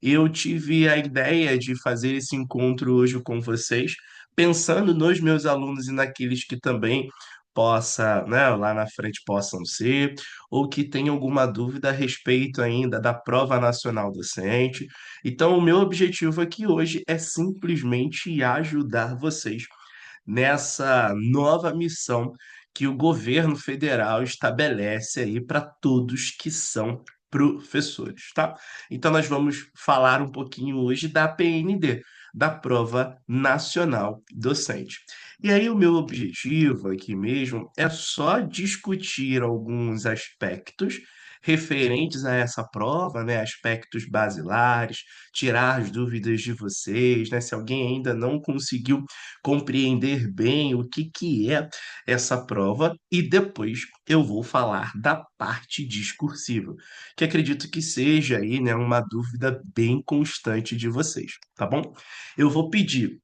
eu tive a ideia de fazer esse encontro hoje com vocês, pensando nos meus alunos e naqueles que também possa, né, lá na frente possam ser, ou que tenham alguma dúvida a respeito ainda da prova nacional docente. Então, o meu objetivo aqui hoje é simplesmente ajudar vocês nessa nova missão que o governo federal estabelece aí para todos que são professores, tá? Então nós vamos falar um pouquinho hoje da PND, da Prova Nacional Docente. E aí o meu objetivo aqui mesmo é só discutir alguns aspectos referentes a essa prova, né, aspectos basilares, tirar as dúvidas de vocês, né, se alguém ainda não conseguiu compreender bem o que que é essa prova e depois eu vou falar da parte discursiva, que acredito que seja aí, né, uma dúvida bem constante de vocês, tá bom? Eu vou pedir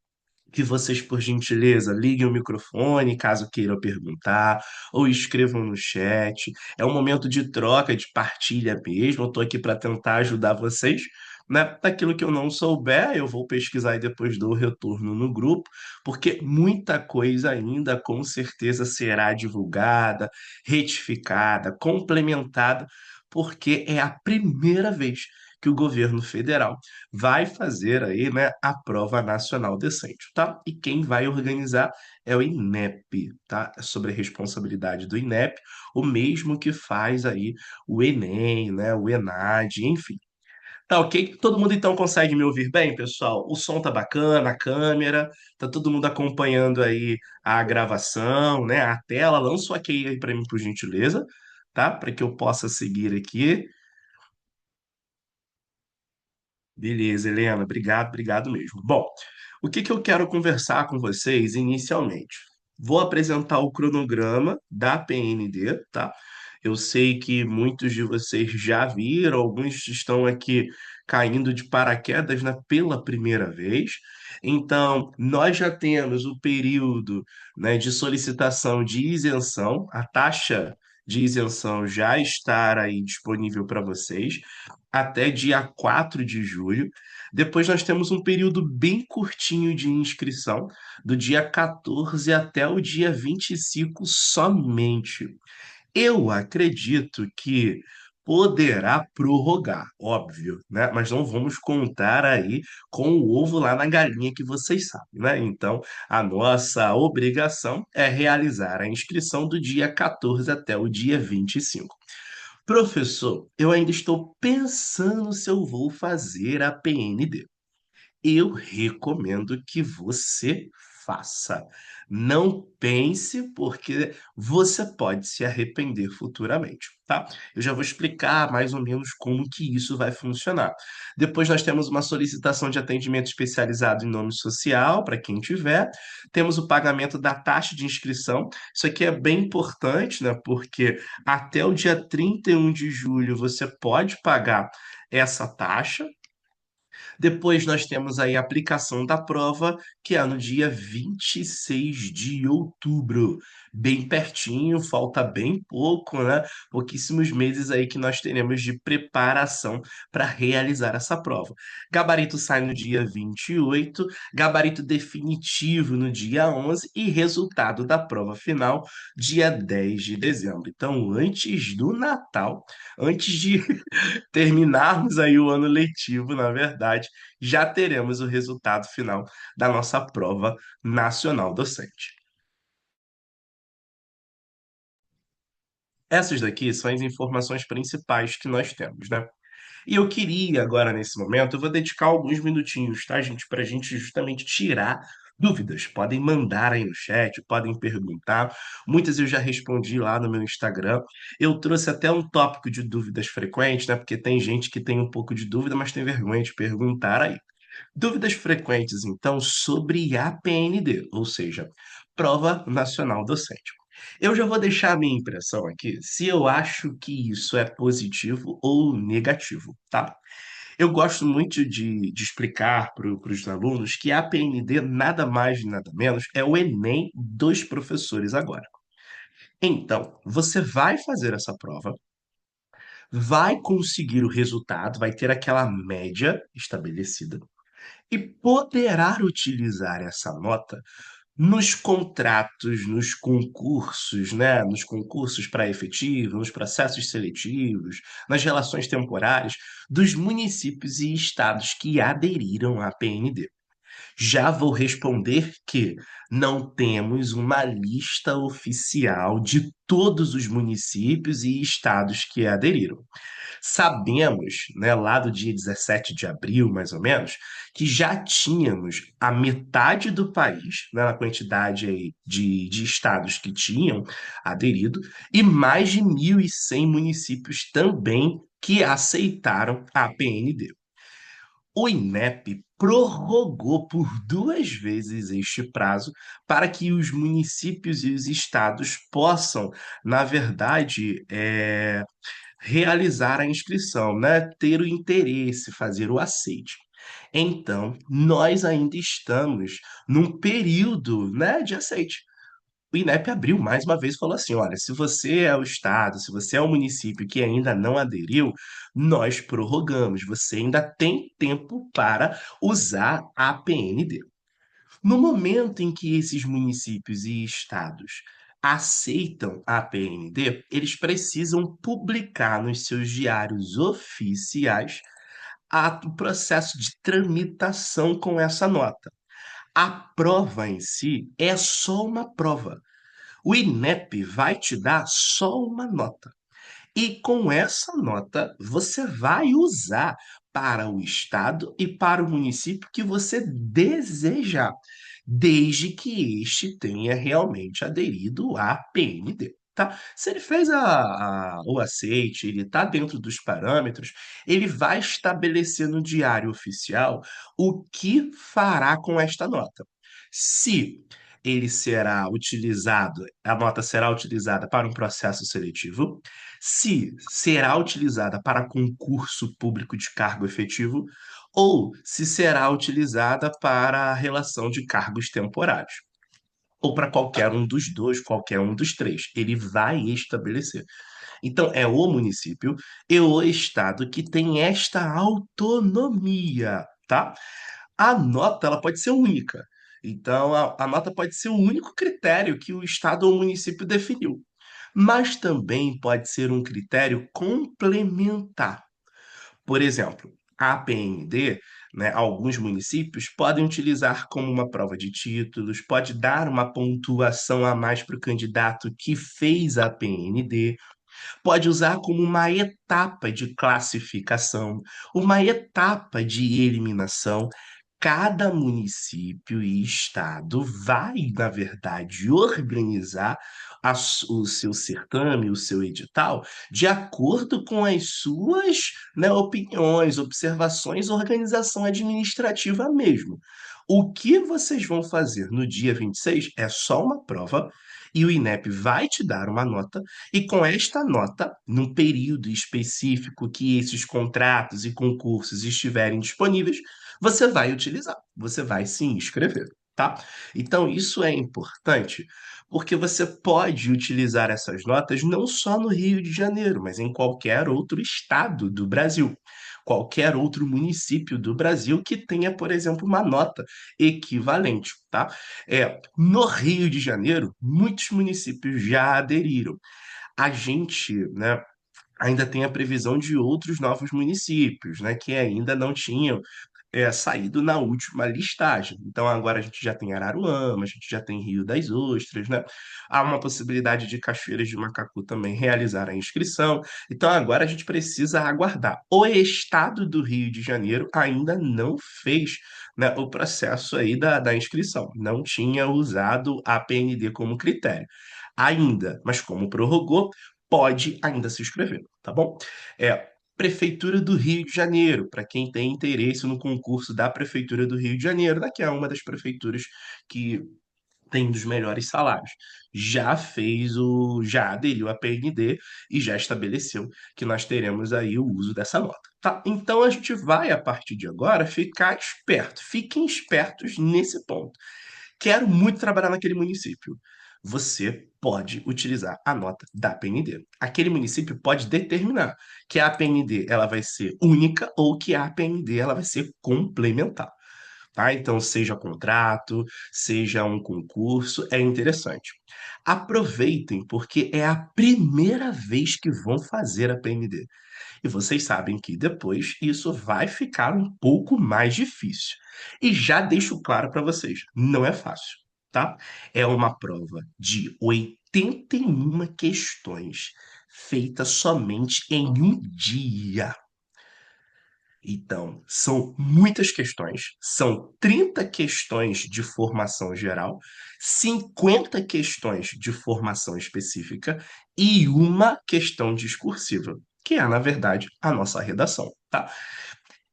que vocês, por gentileza, liguem o microfone caso queiram perguntar, ou escrevam no chat. É um momento de troca, de partilha mesmo. Eu estou aqui para tentar ajudar vocês. Né? Daquilo que eu não souber, eu vou pesquisar e depois dou o retorno no grupo, porque muita coisa ainda com certeza será divulgada, retificada, complementada, porque é a primeira vez que o governo federal vai fazer aí, né, a prova nacional decente, tá? E quem vai organizar é o INEP, tá? É sobre a responsabilidade do INEP, o mesmo que faz aí o Enem, né, o ENAD, enfim. Tá ok? Todo mundo então consegue me ouvir bem, pessoal? O som tá bacana, a câmera, tá todo mundo acompanhando aí a gravação, né, a tela. Lança o ok aí para mim, por gentileza, tá? Para que eu possa seguir aqui. Beleza, Helena, obrigado, obrigado mesmo. Bom, o que que eu quero conversar com vocês inicialmente? Vou apresentar o cronograma da PND, tá? Eu sei que muitos de vocês já viram, alguns estão aqui caindo de paraquedas, né, pela primeira vez. Então, nós já temos o período, né, de solicitação de isenção, a taxa de isenção já está aí disponível para vocês até dia 4 de julho. Depois nós temos um período bem curtinho de inscrição, do dia 14 até o dia 25 somente. Eu acredito que poderá prorrogar, óbvio, né? Mas não vamos contar aí com o ovo lá na galinha que vocês sabem, né? Então, a nossa obrigação é realizar a inscrição do dia 14 até o dia 25. Professor, eu ainda estou pensando se eu vou fazer a PND. Eu recomendo que você faça. Não pense, porque você pode se arrepender futuramente, tá? Eu já vou explicar mais ou menos como que isso vai funcionar. Depois nós temos uma solicitação de atendimento especializado em nome social, para quem tiver. Temos o pagamento da taxa de inscrição. Isso aqui é bem importante, né? Porque até o dia 31 de julho você pode pagar essa taxa. Depois nós temos aí a aplicação da prova, que é no dia 26 de outubro. Bem pertinho, falta bem pouco, né? Pouquíssimos meses aí que nós teremos de preparação para realizar essa prova. Gabarito sai no dia 28, gabarito definitivo no dia 11 e resultado da prova final dia 10 de dezembro. Então, antes do Natal, antes de terminarmos aí o ano letivo, na verdade, já teremos o resultado final da nossa prova nacional docente. Essas daqui são as informações principais que nós temos, né? E eu queria agora, nesse momento, eu vou dedicar alguns minutinhos, tá, gente, para a gente justamente tirar dúvidas. Podem mandar aí no chat, podem perguntar. Muitas eu já respondi lá no meu Instagram. Eu trouxe até um tópico de dúvidas frequentes, né? Porque tem gente que tem um pouco de dúvida, mas tem vergonha de perguntar aí. Dúvidas frequentes, então, sobre a PND, ou seja, Prova Nacional Docente. Eu já vou deixar a minha impressão aqui, se eu acho que isso é positivo ou negativo, tá? Eu gosto muito de explicar para os alunos que a PND nada mais nada menos é o Enem dos professores agora. Então, você vai fazer essa prova, vai conseguir o resultado, vai ter aquela média estabelecida e poderá utilizar essa nota nos contratos, nos concursos, né, nos concursos para efetivo, nos processos seletivos, nas relações temporárias dos municípios e estados que aderiram à PND. Já vou responder que não temos uma lista oficial de todos os municípios e estados que aderiram. Sabemos, né, lá do dia 17 de abril, mais ou menos, que já tínhamos a metade do país, né, na quantidade aí de estados que tinham aderido, e mais de 1.100 municípios também que aceitaram a PND. O INEP prorrogou por 2 vezes este prazo para que os municípios e os estados possam, na verdade, realizar a inscrição, né? Ter o interesse, fazer o aceite. Então, nós ainda estamos num período, né, de aceite. O INEP abriu mais uma vez e falou assim: olha, se você é o estado, se você é o município que ainda não aderiu, nós prorrogamos. Você ainda tem tempo para usar a PND. No momento em que esses municípios e estados aceitam a PND, eles precisam publicar nos seus diários oficiais o processo de tramitação com essa nota. A prova em si é só uma prova. O INEP vai te dar só uma nota. E com essa nota, você vai usar para o estado e para o município que você desejar, desde que este tenha realmente aderido à PND. Tá? Se ele fez o aceite, ele está dentro dos parâmetros, ele vai estabelecer no diário oficial o que fará com esta nota. Se ele será utilizado, a nota será utilizada para um processo seletivo, se será utilizada para concurso público de cargo efetivo ou se será utilizada para a relação de cargos temporários, ou para qualquer um dos dois, qualquer um dos três. Ele vai estabelecer. Então, é o município e o estado que tem esta autonomia, tá? A nota, ela pode ser única. Então, a nota pode ser o único critério que o estado ou o município definiu, mas também pode ser um critério complementar. Por exemplo, a PND, né, alguns municípios podem utilizar como uma prova de títulos, pode dar uma pontuação a mais para o candidato que fez a PND, pode usar como uma etapa de classificação, uma etapa de eliminação. Cada município e estado vai, na verdade, organizar o seu certame, o seu edital, de acordo com as suas, né, opiniões, observações, organização administrativa mesmo. O que vocês vão fazer no dia 26 é só uma prova e o INEP vai te dar uma nota e com esta nota, num período específico que esses contratos e concursos estiverem disponíveis, você vai utilizar, você vai se inscrever, tá? Então, isso é importante porque você pode utilizar essas notas não só no Rio de Janeiro, mas em qualquer outro estado do Brasil. Qualquer outro município do Brasil que tenha, por exemplo, uma nota equivalente, tá? No Rio de Janeiro, muitos municípios já aderiram. A gente, né, ainda tem a previsão de outros novos municípios, né, que ainda não tinham saído na última listagem. Então agora a gente já tem Araruama, a gente já tem Rio das Ostras, né? Há uma possibilidade de Cachoeiras de Macacu também realizar a inscrição. Então agora a gente precisa aguardar. O estado do Rio de Janeiro ainda não fez, né, o processo aí da inscrição, não tinha usado a PND como critério. Ainda, mas como prorrogou, pode ainda se inscrever, tá bom? Prefeitura do Rio de Janeiro, para quem tem interesse no concurso da Prefeitura do Rio de Janeiro, né, que é uma das prefeituras que tem um dos melhores salários. Já aderiu à PND e já estabeleceu que nós teremos aí o uso dessa nota, tá? Então a gente vai, a partir de agora, ficar esperto. Fiquem espertos nesse ponto. Quero muito trabalhar naquele município. Você pode utilizar a nota da PND. Aquele município pode determinar que a PND ela vai ser única ou que a PND ela vai ser complementar, tá? Então, seja contrato, seja um concurso, é interessante. Aproveitem, porque é a primeira vez que vão fazer a PND. E vocês sabem que depois isso vai ficar um pouco mais difícil. E já deixo claro para vocês, não é fácil, tá? É uma prova de 81 questões, feita somente em um dia. Então, são muitas questões, são 30 questões de formação geral, 50 questões de formação específica e uma questão discursiva, que é, na verdade, a nossa redação, tá?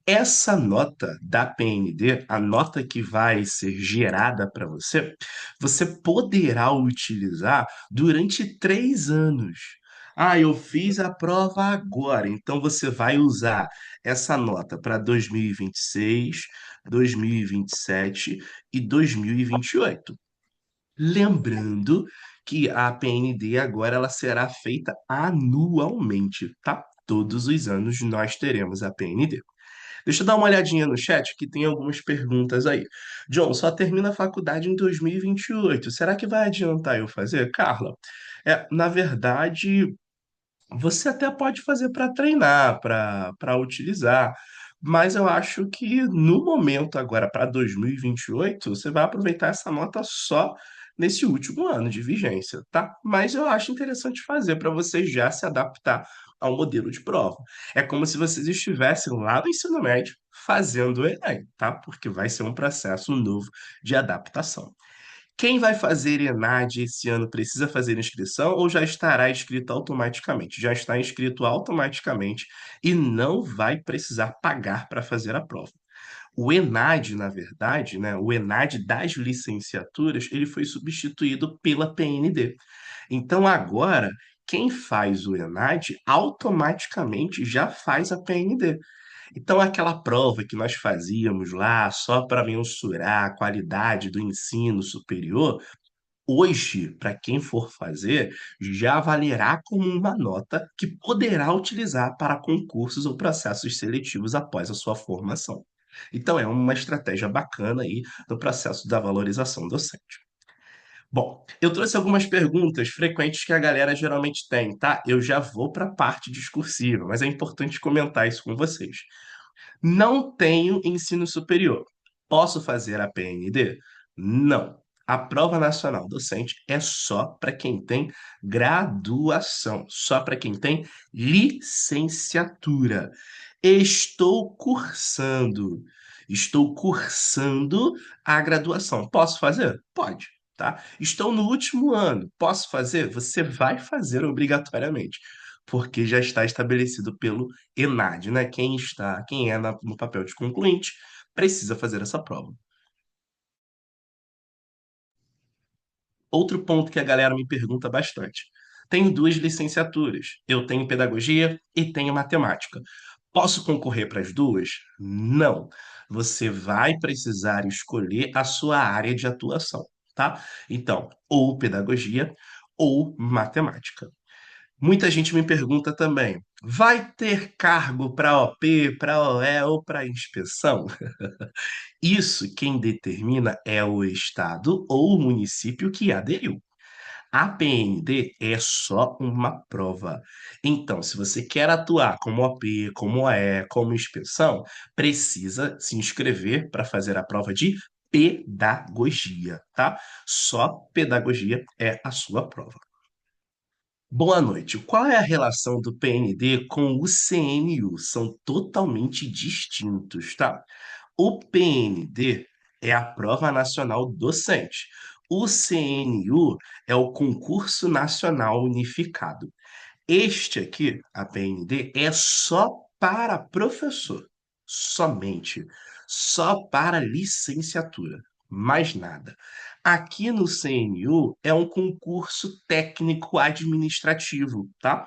Essa nota da PND, a nota que vai ser gerada para você, você poderá utilizar durante 3 anos. Ah, eu fiz a prova agora, então você vai usar essa nota para 2026, 2027 e 2028. Lembrando que a PND agora ela será feita anualmente, tá? Todos os anos nós teremos a PND. Deixa eu dar uma olhadinha no chat que tem algumas perguntas aí. John, só termina a faculdade em 2028. Será que vai adiantar eu fazer? Carla, na verdade, você até pode fazer para treinar, para utilizar, mas eu acho que no momento agora, para 2028, você vai aproveitar essa nota só nesse último ano de vigência, tá? Mas eu acho interessante fazer para você já se adaptar ao modelo de prova. É como se vocês estivessem lá no ensino médio fazendo o Enem, tá? Porque vai ser um processo novo de adaptação. Quem vai fazer ENAD esse ano precisa fazer inscrição ou já estará inscrito automaticamente? Já está inscrito automaticamente e não vai precisar pagar para fazer a prova. O ENAD, na verdade, né, o ENAD das licenciaturas, ele foi substituído pela PND. Então, agora, quem faz o ENAD automaticamente já faz a PND. Então, aquela prova que nós fazíamos lá só para mensurar a qualidade do ensino superior, hoje, para quem for fazer, já valerá como uma nota que poderá utilizar para concursos ou processos seletivos após a sua formação. Então, é uma estratégia bacana aí no processo da valorização docente. Bom, eu trouxe algumas perguntas frequentes que a galera geralmente tem, tá? Eu já vou para a parte discursiva, mas é importante comentar isso com vocês. Não tenho ensino superior. Posso fazer a PND? Não. A prova nacional docente é só para quem tem graduação, só para quem tem licenciatura. Estou cursando a graduação. Posso fazer? Pode, tá? Estou no último ano. Posso fazer? Você vai fazer obrigatoriamente, porque já está estabelecido pelo ENAD, né? Quem é no papel de concluinte, precisa fazer essa prova. Outro ponto que a galera me pergunta bastante. Tenho duas licenciaturas. Eu tenho pedagogia e tenho matemática. Posso concorrer para as duas? Não. Você vai precisar escolher a sua área de atuação, tá? Então, ou pedagogia ou matemática. Muita gente me pergunta também: vai ter cargo para OP, para OE ou para inspeção? Isso quem determina é o estado ou o município que aderiu. A PND é só uma prova. Então, se você quer atuar como OP, como OE, como inspeção, precisa se inscrever para fazer a prova de pedagogia, tá? Só pedagogia é a sua prova. Boa noite. Qual é a relação do PND com o CNU? São totalmente distintos, tá? O PND é a Prova Nacional Docente. O CNU é o Concurso Nacional Unificado. Este aqui, a PND, é só para professor, somente, só para licenciatura, mais nada. Aqui no CNU é um concurso técnico administrativo, tá?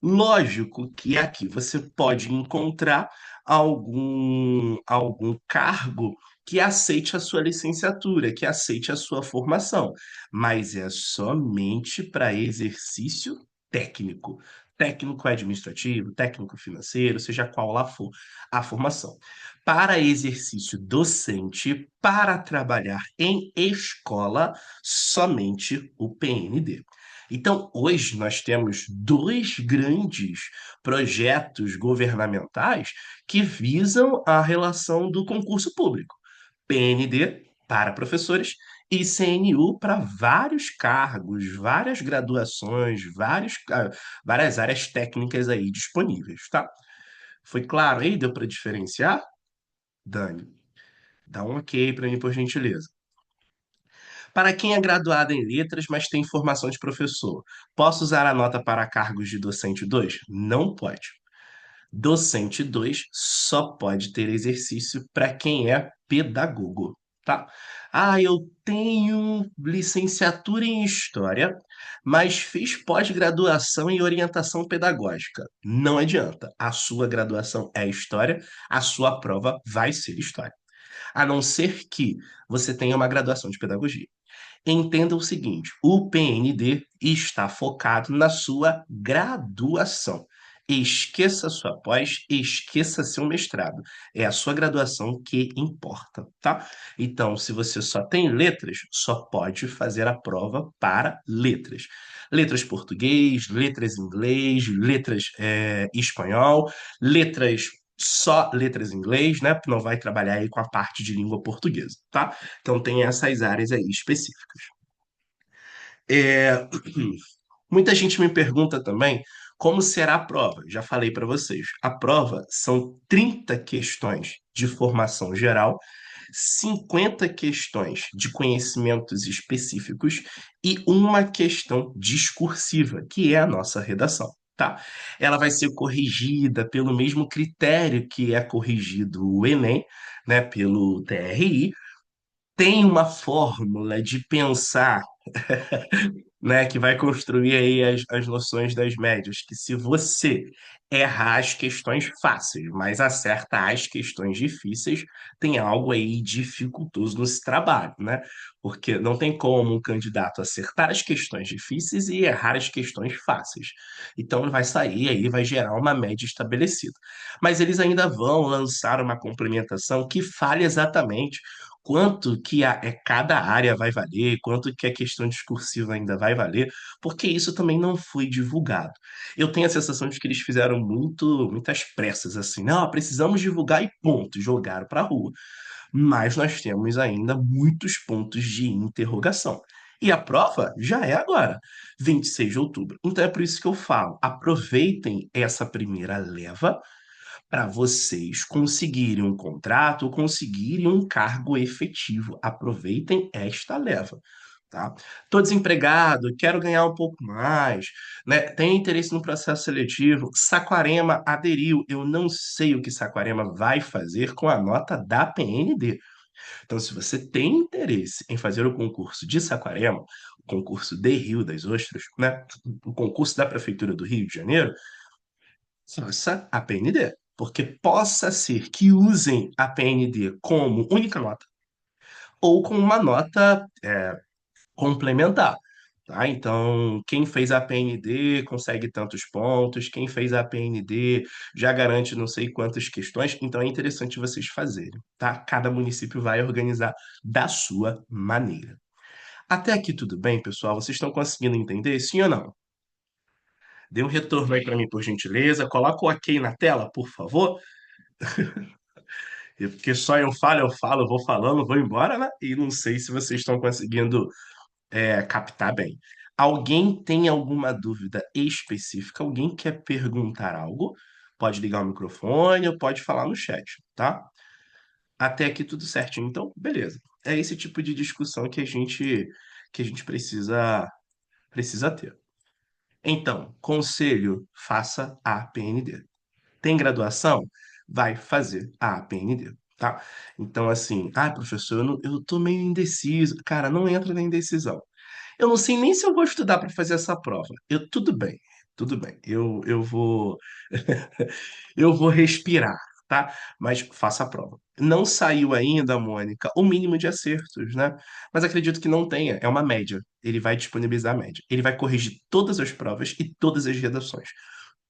Lógico que aqui você pode encontrar algum cargo que aceite a sua licenciatura, que aceite a sua formação, mas é somente para exercício técnico, técnico administrativo, técnico financeiro, seja qual lá for a formação. Para exercício docente, para trabalhar em escola, somente o PND. Então, hoje nós temos dois grandes projetos governamentais que visam a relação do concurso público: PND para professores e CNU para vários cargos, várias graduações, várias áreas técnicas aí disponíveis, tá? Foi claro aí? Deu para diferenciar? Dani, dá um ok para mim, por gentileza. Para quem é graduado em letras, mas tem formação de professor, posso usar a nota para cargos de docente 2? Não pode. Docente 2 só pode ter exercício para quem é pedagogo, tá? Ah, eu tenho licenciatura em História, mas fiz pós-graduação em orientação pedagógica. Não adianta. A sua graduação é História, a sua prova vai ser História. A não ser que você tenha uma graduação de Pedagogia. Entenda o seguinte: o PND está focado na sua graduação. Esqueça sua pós, esqueça seu mestrado. É a sua graduação que importa, tá? Então, se você só tem letras, só pode fazer a prova para letras. Letras português, letras inglês, letras espanhol, letras só letras em inglês, né? Não vai trabalhar aí com a parte de língua portuguesa, tá? Então tem essas áreas aí específicas. É, muita gente me pergunta também como será a prova. Já falei para vocês. A prova são 30 questões de formação geral, 50 questões de conhecimentos específicos e uma questão discursiva, que é a nossa redação. Tá? Ela vai ser corrigida pelo mesmo critério que é corrigido o Enem, né, pelo TRI. Tem uma fórmula de pensar, né, que vai construir aí as noções das médias, que se você errar as questões fáceis, mas acerta as questões difíceis, tem algo aí dificultoso nesse trabalho, né? Porque não tem como um candidato acertar as questões difíceis e errar as questões fáceis. Então vai sair aí, vai gerar uma média estabelecida. Mas eles ainda vão lançar uma complementação que fale exatamente quanto que cada área vai valer, quanto que a questão discursiva ainda vai valer, porque isso também não foi divulgado. Eu tenho a sensação de que eles fizeram muitas pressas, assim, não, precisamos divulgar e ponto, jogaram para a rua. Mas nós temos ainda muitos pontos de interrogação. E a prova já é agora, 26 de outubro. Então é por isso que eu falo, aproveitem essa primeira leva para vocês conseguirem um contrato ou conseguirem um cargo efetivo. Aproveitem esta leva. Tá? Tô desempregado, quero ganhar um pouco mais, né? Tenho interesse no processo seletivo. Saquarema aderiu. Eu não sei o que Saquarema vai fazer com a nota da PND. Então, se você tem interesse em fazer o concurso de Saquarema, o concurso de Rio das Ostras, né? O concurso da Prefeitura do Rio de Janeiro, faça a PND, porque possa ser que usem a PND como única nota ou com uma nota complementar. Tá? Então, quem fez a PND consegue tantos pontos, quem fez a PND já garante não sei quantas questões, então é interessante vocês fazerem, tá? Cada município vai organizar da sua maneira. Até aqui tudo bem, pessoal? Vocês estão conseguindo entender, sim ou não? Dê um retorno aí para mim, por gentileza. Coloca o OK na tela, por favor. Porque só eu falo, vou falando, vou embora, né? E não sei se vocês estão conseguindo captar bem. Alguém tem alguma dúvida específica? Alguém quer perguntar algo? Pode ligar o microfone ou pode falar no chat, tá? Até aqui tudo certinho. Então, beleza. É esse tipo de discussão que a gente precisa ter. Então, conselho, faça a PND. Tem graduação? Vai fazer a APND, tá? Então, assim, professor, eu tô meio indeciso. Cara, não entra na indecisão. Eu não sei nem se eu vou estudar para fazer essa prova. Tudo bem. Tudo bem, eu vou eu vou respirar, tá? Mas faça a prova. Não saiu ainda, Mônica, o mínimo de acertos, né? Mas acredito que não tenha, é uma média. Ele vai disponibilizar a média. Ele vai corrigir todas as provas e todas as redações.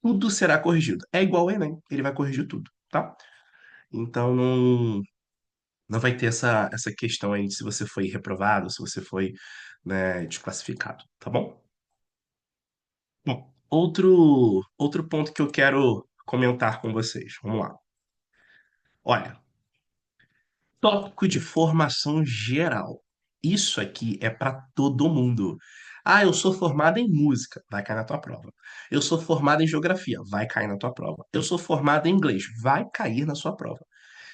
Tudo será corrigido. É igual ao Enem, ele vai corrigir tudo, tá? Então não vai ter essa questão aí de se você foi reprovado, se você foi, né, desclassificado, tá bom? Bom, outro ponto que eu quero comentar com vocês. Vamos lá. Olha, tópico de formação geral. Isso aqui é para todo mundo. Ah, eu sou formado em música, vai cair na tua prova. Eu sou formado em geografia, vai cair na tua prova. Eu sou formado em inglês, vai cair na sua prova.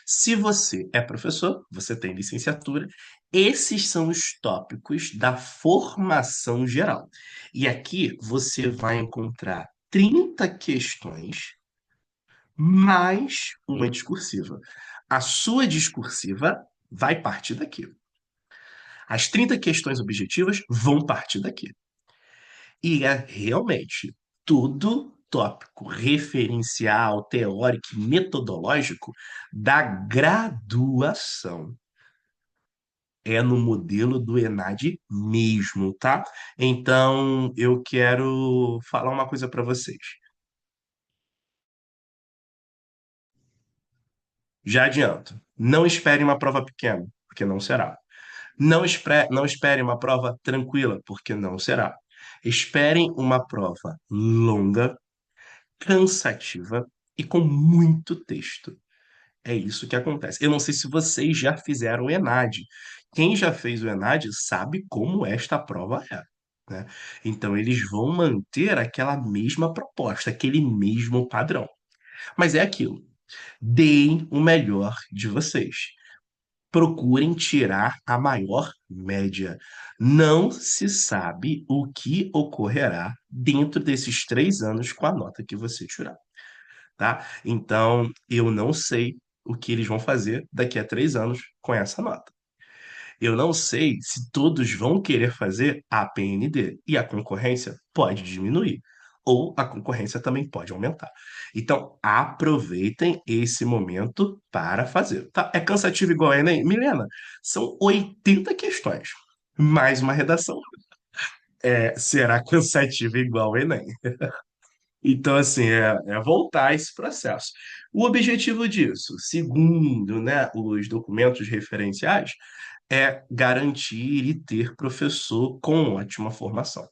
Se você é professor, você tem licenciatura, esses são os tópicos da formação geral. E aqui você vai encontrar 30 questões mais uma discursiva. A sua discursiva vai partir daqui. As 30 questões objetivas vão partir daqui. E é realmente tudo tópico referencial, teórico e metodológico da graduação. É no modelo do ENAD mesmo, tá? Então, eu quero falar uma coisa para vocês. Já adianto, não espere uma prova pequena, porque não será. Não espere uma prova tranquila, porque não será. Esperem uma prova longa, cansativa e com muito texto. É isso que acontece. Eu não sei se vocês já fizeram o ENAD. Quem já fez o ENAD sabe como esta prova é, né? Então, eles vão manter aquela mesma proposta, aquele mesmo padrão. Mas é aquilo. Deem o melhor de vocês. Procurem tirar a maior média. Não se sabe o que ocorrerá dentro desses 3 anos com a nota que você tirar, tá? Então, eu não sei o que eles vão fazer daqui a 3 anos com essa nota. Eu não sei se todos vão querer fazer a PND e a concorrência pode diminuir, ou a concorrência também pode aumentar. Então, aproveitem esse momento para fazer, tá? É cansativo igual a Enem? Milena, são 80 questões, mais uma redação. Será cansativo igual ao Enem. Então, assim, é voltar a esse processo. O objetivo disso, segundo, né, os documentos referenciais, é garantir e ter professor com ótima formação.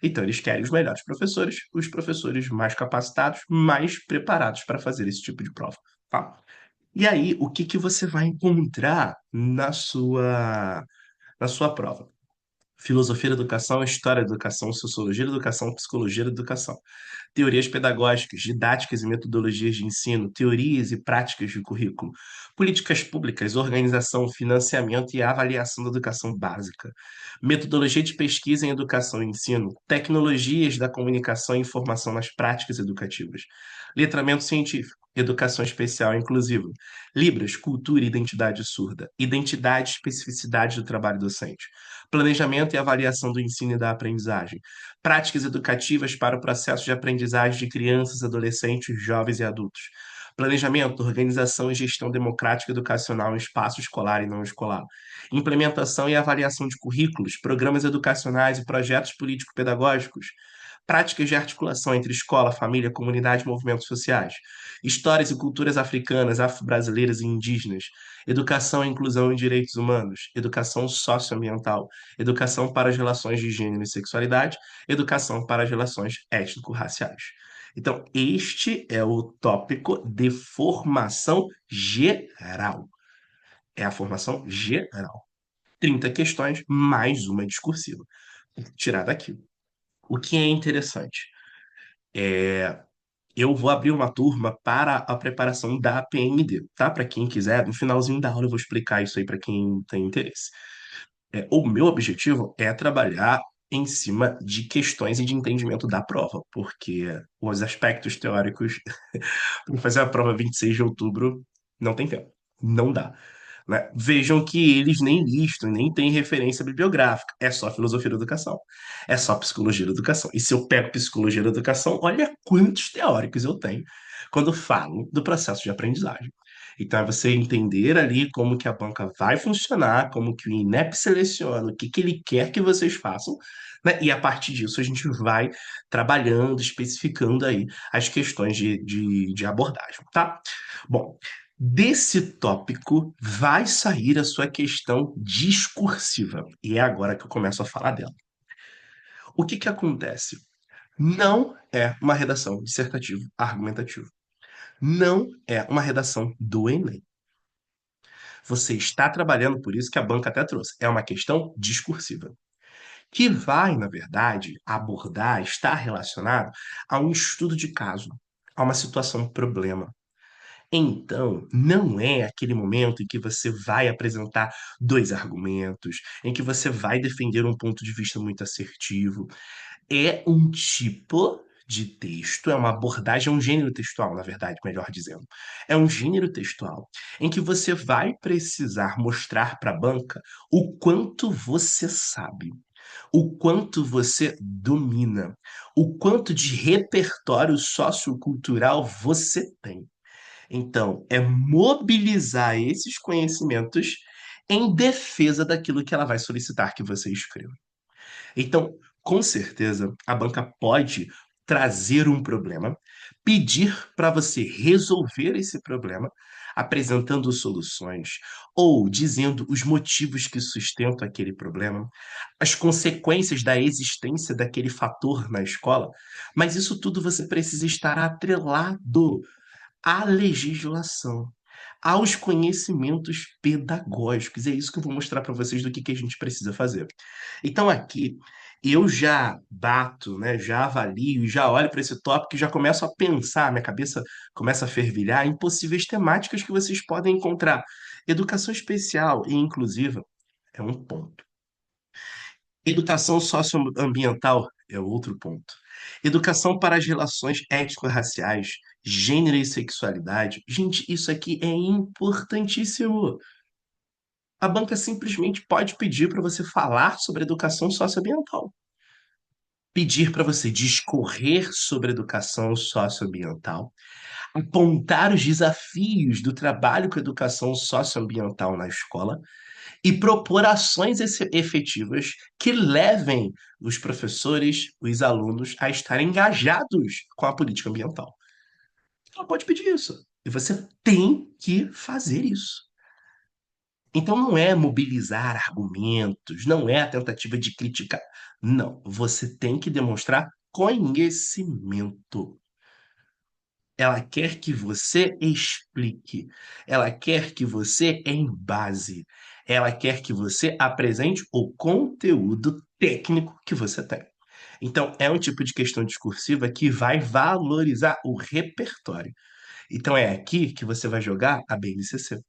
Então, eles querem os professores mais capacitados, mais preparados para fazer esse tipo de prova, tá? E aí, o que que você vai encontrar na sua prova? Filosofia da educação, história da educação, sociologia da educação, psicologia da educação, teorias pedagógicas, didáticas e metodologias de ensino, teorias e práticas de currículo, políticas públicas, organização, financiamento e avaliação da educação básica, metodologia de pesquisa em educação e ensino, tecnologias da comunicação e informação nas práticas educativas, letramento científico, educação especial e inclusiva, Libras, cultura e identidade surda, identidade e especificidade do trabalho docente, planejamento e avaliação do ensino e da aprendizagem, práticas educativas para o processo de aprendizagem de crianças, adolescentes, jovens e adultos. Planejamento, organização e gestão democrática educacional em espaço escolar e não escolar. Implementação e avaliação de currículos, programas educacionais e projetos político-pedagógicos. Práticas de articulação entre escola, família, comunidade e movimentos sociais. Histórias e culturas africanas, afro-brasileiras e indígenas. Educação, inclusão e direitos humanos. Educação socioambiental. Educação para as relações de gênero e sexualidade, educação para as relações étnico-raciais. Então, este é o tópico de formação geral. É a formação geral. 30 questões mais uma discursiva. Tirar daqui. O que é interessante? Eu vou abrir uma turma para a preparação da PMD, tá? Para quem quiser, no finalzinho da aula eu vou explicar isso aí para quem tem interesse. O meu objetivo é trabalhar em cima de questões e de entendimento da prova, porque os aspectos teóricos, para fazer a prova 26 de outubro, não tem tempo, não dá. né? Vejam que eles nem listam, nem têm referência bibliográfica. É só filosofia da educação. É só psicologia da educação. E se eu pego psicologia da educação, olha quantos teóricos eu tenho quando falo do processo de aprendizagem. Então, é você entender ali como que a banca vai funcionar, como que o INEP seleciona, o que que ele quer que vocês façam, né? E a partir disso a gente vai trabalhando, especificando aí as questões de abordagem, tá? Bom, desse tópico vai sair a sua questão discursiva. E é agora que eu começo a falar dela. O que que acontece? Não é uma redação dissertativa argumentativa. Não é uma redação do Enem. Você está trabalhando, por isso que a banca até trouxe. É uma questão discursiva. Que vai, na verdade, abordar, estar relacionado a um estudo de caso, a uma situação problema. Então, não é aquele momento em que você vai apresentar dois argumentos, em que você vai defender um ponto de vista muito assertivo. É um tipo de texto, é uma abordagem, é um gênero textual, na verdade, melhor dizendo. É um gênero textual em que você vai precisar mostrar para a banca o quanto você sabe, o quanto você domina, o quanto de repertório sociocultural você tem. Então, é mobilizar esses conhecimentos em defesa daquilo que ela vai solicitar que você escreva. Então, com certeza, a banca pode trazer um problema, pedir para você resolver esse problema, apresentando soluções ou dizendo os motivos que sustentam aquele problema, as consequências da existência daquele fator na escola, mas isso tudo você precisa estar atrelado à legislação, aos conhecimentos pedagógicos. É isso que eu vou mostrar para vocês do que a gente precisa fazer. Então, aqui, eu já bato, né, já avalio, já olho para esse tópico e já começo a pensar, minha cabeça começa a fervilhar em possíveis temáticas que vocês podem encontrar. Educação especial e inclusiva é um ponto. Educação socioambiental é outro ponto. Educação para as relações étnico-raciais, gênero e sexualidade. Gente, isso aqui é importantíssimo. A banca simplesmente pode pedir para você falar sobre educação socioambiental. Pedir para você discorrer sobre educação socioambiental, apontar os desafios do trabalho com educação socioambiental na escola e propor ações efetivas que levem os professores, os alunos a estarem engajados com a política ambiental. Ela pode pedir isso. E você tem que fazer isso. Então não é mobilizar argumentos, não é a tentativa de criticar. Não, você tem que demonstrar conhecimento. Ela quer que você explique. Ela quer que você embase. Ela quer que você apresente o conteúdo técnico que você tem. Então, é um tipo de questão discursiva que vai valorizar o repertório. Então, é aqui que você vai jogar a BNCC.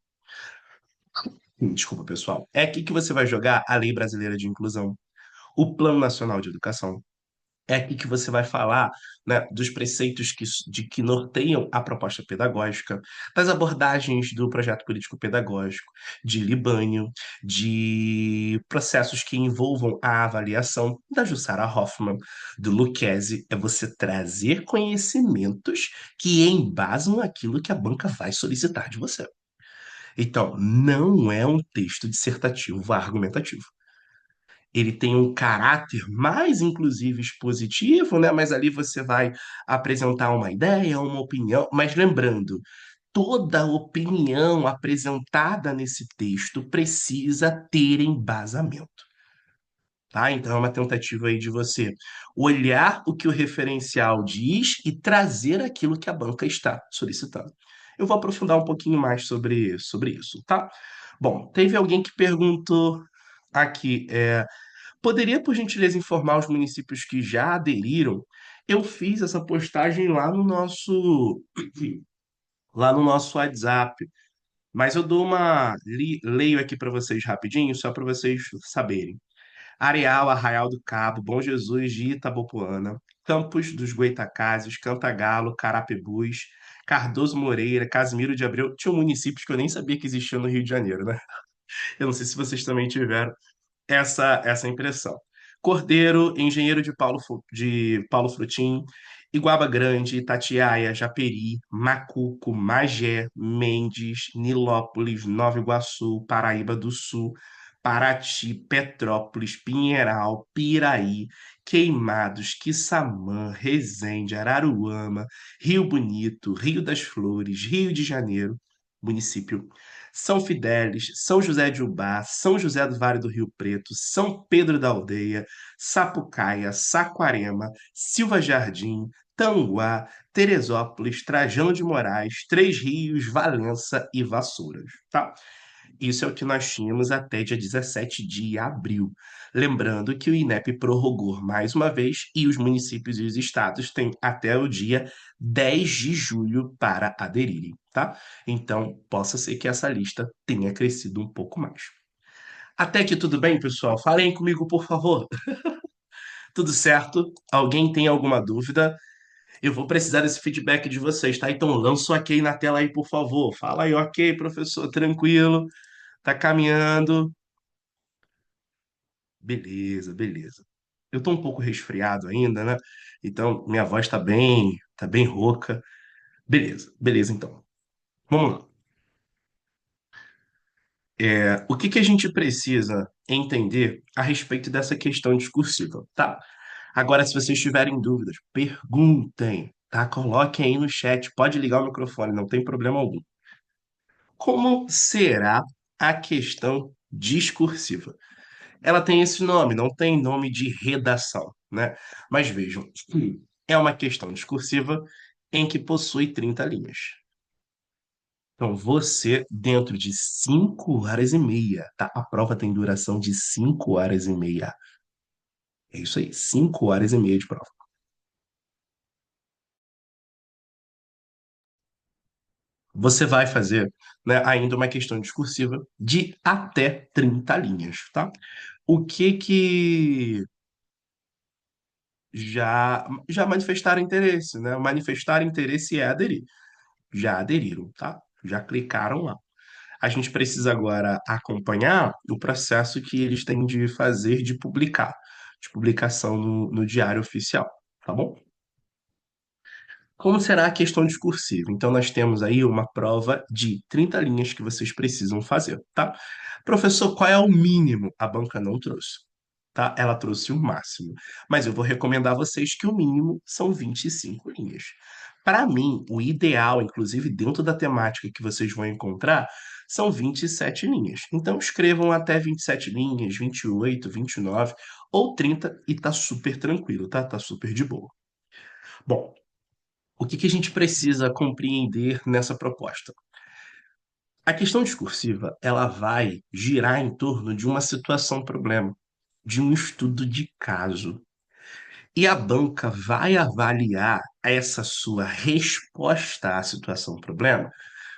Desculpa, pessoal. É aqui que você vai jogar a Lei Brasileira de Inclusão, o Plano Nacional de Educação. É aqui que você vai falar, né, dos preceitos que norteiam a proposta pedagógica, das abordagens do projeto político pedagógico, de Libânio, de processos que envolvam a avaliação da Jussara Hoffmann, do Lucchesi. É você trazer conhecimentos que embasam aquilo que a banca vai solicitar de você. Então, não é um texto dissertativo argumentativo. Ele tem um caráter mais, inclusive, expositivo, né? Mas ali você vai apresentar uma ideia, uma opinião. Mas lembrando, toda opinião apresentada nesse texto precisa ter embasamento, tá? Então é uma tentativa aí de você olhar o que o referencial diz e trazer aquilo que a banca está solicitando. Eu vou aprofundar um pouquinho mais sobre isso, tá? Bom, teve alguém que perguntou aqui, poderia, por gentileza, informar os municípios que já aderiram? Eu fiz essa postagem lá no nosso WhatsApp, mas eu dou leio aqui para vocês rapidinho, só para vocês saberem. Areal, Arraial do Cabo, Bom Jesus de Itabopuana, Campos dos Goytacazes, Cantagalo, Carapebus, Cardoso Moreira, Casimiro de Abreu. Tinham municípios que eu nem sabia que existiam no Rio de Janeiro, né? Eu não sei se vocês também tiveram essa impressão. Cordeiro, Engenheiro de Paulo Frutim, Iguaba Grande, Itatiaia, Japeri, Macuco, Magé, Mendes, Nilópolis, Nova Iguaçu, Paraíba do Sul, Paraty, Petrópolis, Pinheiral, Piraí, Queimados, Quissamã, Resende, Araruama, Rio Bonito, Rio das Flores, Rio de Janeiro, município são Fidélis, São José de Ubá, São José do Vale do Rio Preto, São Pedro da Aldeia, Sapucaia, Saquarema, Silva Jardim, Tanguá, Teresópolis, Trajano de Moraes, Três Rios, Valença e Vassouras, tá? Isso é o que nós tínhamos até dia 17 de abril. Lembrando que o INEP prorrogou mais uma vez e os municípios e os estados têm até o dia 10 de julho para aderirem, tá? Então, possa ser que essa lista tenha crescido um pouco mais. Até aqui tudo bem, pessoal? Falem comigo, por favor. Tudo certo? Alguém tem alguma dúvida? Eu vou precisar desse feedback de vocês, tá? Então, lança o ok na tela aí, por favor. Fala aí, ok, professor, tranquilo. Tá caminhando. Beleza, beleza. Eu tô um pouco resfriado ainda, né? Então, minha voz tá bem rouca. Beleza, beleza, então. Vamos lá. O que que a gente precisa entender a respeito dessa questão discursiva, tá? Agora, se vocês tiverem dúvidas, perguntem, tá? Coloquem aí no chat, pode ligar o microfone, não tem problema algum. Como será a questão discursiva? Ela tem esse nome, não tem nome de redação, né? Mas vejam, é uma questão discursiva em que possui 30 linhas. Então, você, dentro de 5 horas e meia, tá? A prova tem duração de 5 horas e meia. É isso aí, 5 horas e meia de prova. Você vai fazer, né, ainda uma questão discursiva de até 30 linhas, tá? O que que já manifestaram interesse, né? Manifestar interesse é aderir. Já aderiram, tá? Já clicaram lá. A gente precisa agora acompanhar o processo que eles têm de fazer de publicação no Diário Oficial, tá bom? Como será a questão discursiva? Então, nós temos aí uma prova de 30 linhas que vocês precisam fazer, tá? Professor, qual é o mínimo? A banca não trouxe, tá? Ela trouxe o máximo. Mas eu vou recomendar a vocês que o mínimo são 25 linhas. Para mim, o ideal, inclusive dentro da temática que vocês vão encontrar, são 27 linhas. Então, escrevam até 27 linhas, 28, 29 ou 30 e tá super tranquilo, tá? Tá super de boa. Bom, o que que a gente precisa compreender nessa proposta? A questão discursiva, ela vai girar em torno de uma situação-problema, de um estudo de caso. E a banca vai avaliar essa sua resposta à situação-problema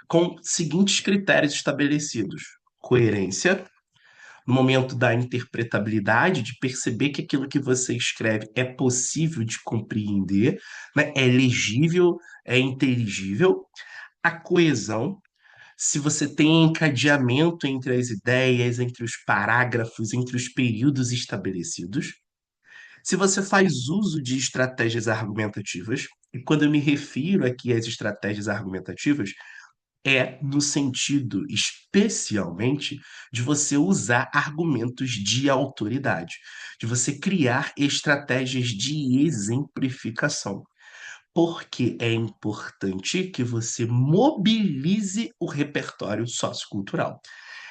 com seguintes critérios estabelecidos: coerência, no momento da interpretabilidade, de perceber que aquilo que você escreve é possível de compreender, né? É legível, é inteligível, a coesão, se você tem encadeamento entre as ideias, entre os parágrafos, entre os períodos estabelecidos, se você faz uso de estratégias argumentativas, e quando eu me refiro aqui às estratégias argumentativas, é no sentido, especialmente, de você usar argumentos de autoridade, de você criar estratégias de exemplificação. Porque é importante que você mobilize o repertório sociocultural.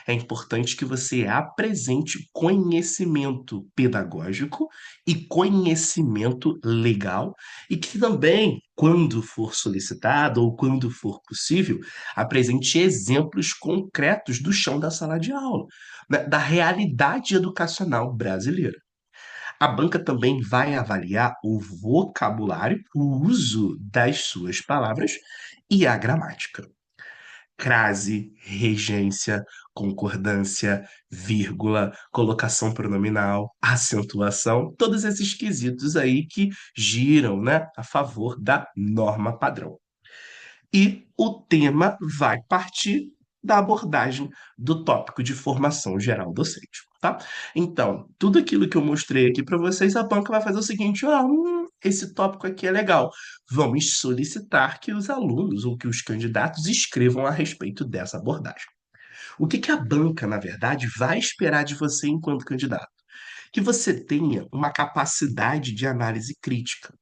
É importante que você apresente conhecimento pedagógico e conhecimento legal, e que também, quando for solicitado ou quando for possível, apresente exemplos concretos do chão da sala de aula, né, da realidade educacional brasileira. A banca também vai avaliar o vocabulário, o uso das suas palavras e a gramática. Crase, regência, concordância, vírgula, colocação pronominal, acentuação, todos esses quesitos aí que giram, né, a favor da norma padrão. E o tema vai partir da abordagem do tópico de formação geral docente, tá? Então, tudo aquilo que eu mostrei aqui para vocês, a banca vai fazer o seguinte: esse tópico aqui é legal. Vamos solicitar que os alunos ou que os candidatos escrevam a respeito dessa abordagem. O que que a banca, na verdade, vai esperar de você enquanto candidato? Que você tenha uma capacidade de análise crítica,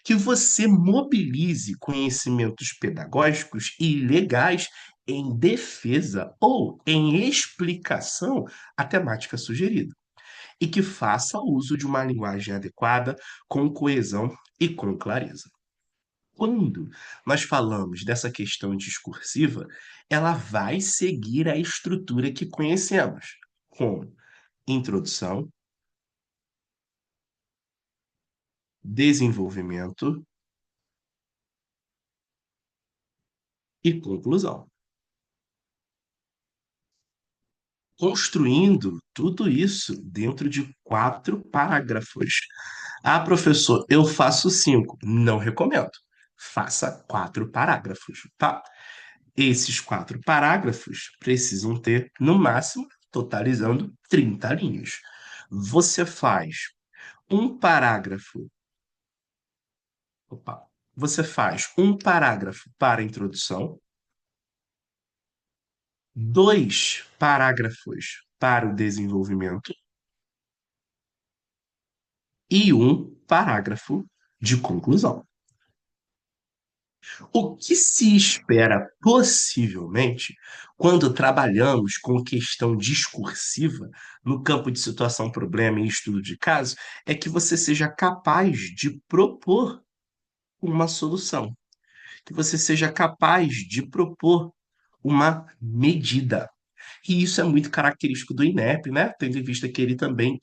que você mobilize conhecimentos pedagógicos e legais em defesa ou em explicação à temática sugerida, e que faça uso de uma linguagem adequada, com coesão e com clareza. Quando nós falamos dessa questão discursiva, ela vai seguir a estrutura que conhecemos, com introdução, desenvolvimento e conclusão. Construindo tudo isso dentro de 4 parágrafos. Ah, professor, eu faço 5. Não recomendo. Faça 4 parágrafos, tá? Esses 4 parágrafos precisam ter, no máximo, totalizando 30 linhas. Você faz um parágrafo. Opa, você faz um parágrafo para a introdução, 2 parágrafos para o desenvolvimento e um parágrafo de conclusão. O que se espera possivelmente quando trabalhamos com questão discursiva no campo de situação-problema e estudo de caso é que você seja capaz de propor uma solução, que você seja capaz de propor uma medida. E isso é muito característico do INEP, né? Tendo em vista que ele também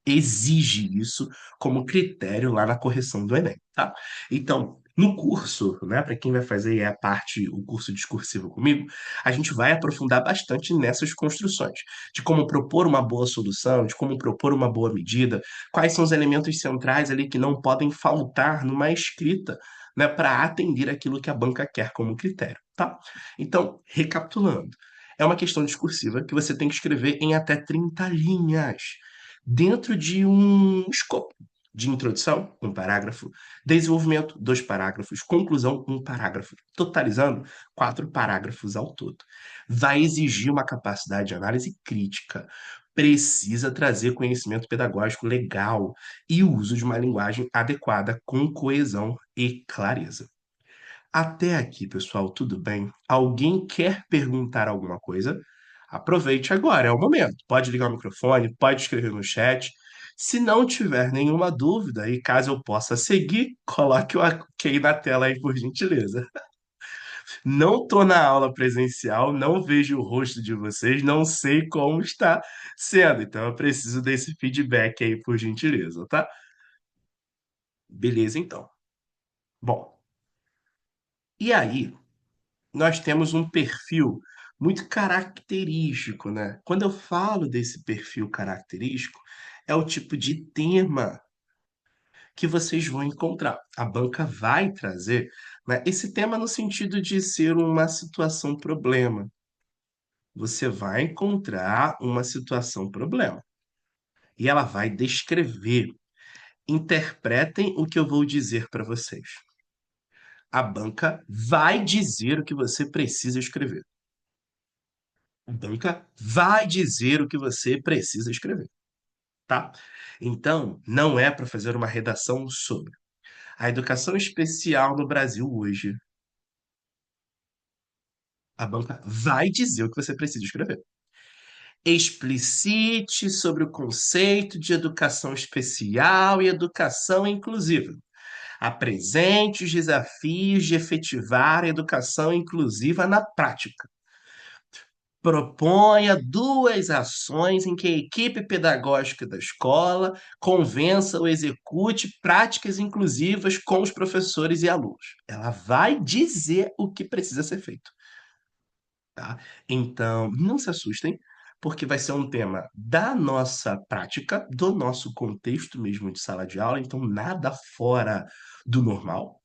exige isso como critério lá na correção do Enem, tá? Então, no curso, né, para quem vai fazer a parte, o curso discursivo comigo, a gente vai aprofundar bastante nessas construções, de como propor uma boa solução, de como propor uma boa medida, quais são os elementos centrais ali que não podem faltar numa escrita, né, para atender aquilo que a banca quer como critério, tá? Então, recapitulando, é uma questão discursiva que você tem que escrever em até 30 linhas dentro de um escopo de introdução, 1 parágrafo, desenvolvimento, 2 parágrafos, conclusão, 1 parágrafo, totalizando 4 parágrafos ao todo. Vai exigir uma capacidade de análise crítica, precisa trazer conhecimento pedagógico legal e o uso de uma linguagem adequada com coesão e clareza. Até aqui, pessoal, tudo bem? Alguém quer perguntar alguma coisa? Aproveite agora, é o momento. Pode ligar o microfone, pode escrever no chat. Se não tiver nenhuma dúvida, e caso eu possa seguir, coloque o OK na tela aí, por gentileza. Não estou na aula presencial, não vejo o rosto de vocês, não sei como está sendo, então eu preciso desse feedback aí, por gentileza, tá? Beleza, então. Bom, e aí? Nós temos um perfil muito característico, né? Quando eu falo desse perfil característico, é o tipo de tema que vocês vão encontrar. A banca vai trazer, né, esse tema no sentido de ser uma situação-problema. Você vai encontrar uma situação-problema. E ela vai descrever. Interpretem o que eu vou dizer para vocês. A banca vai dizer o que você precisa escrever. A banca vai dizer o que você precisa escrever, tá? Então, não é para fazer uma redação sobre a educação especial no Brasil hoje. A banca vai dizer o que você precisa escrever. Explicite sobre o conceito de educação especial e educação inclusiva. Apresente os desafios de efetivar a educação inclusiva na prática. Proponha 2 ações em que a equipe pedagógica da escola convença ou execute práticas inclusivas com os professores e alunos. Ela vai dizer o que precisa ser feito. tá? Então, não se assustem, porque vai ser um tema da nossa prática, do nosso contexto mesmo de sala de aula, então nada fora do normal.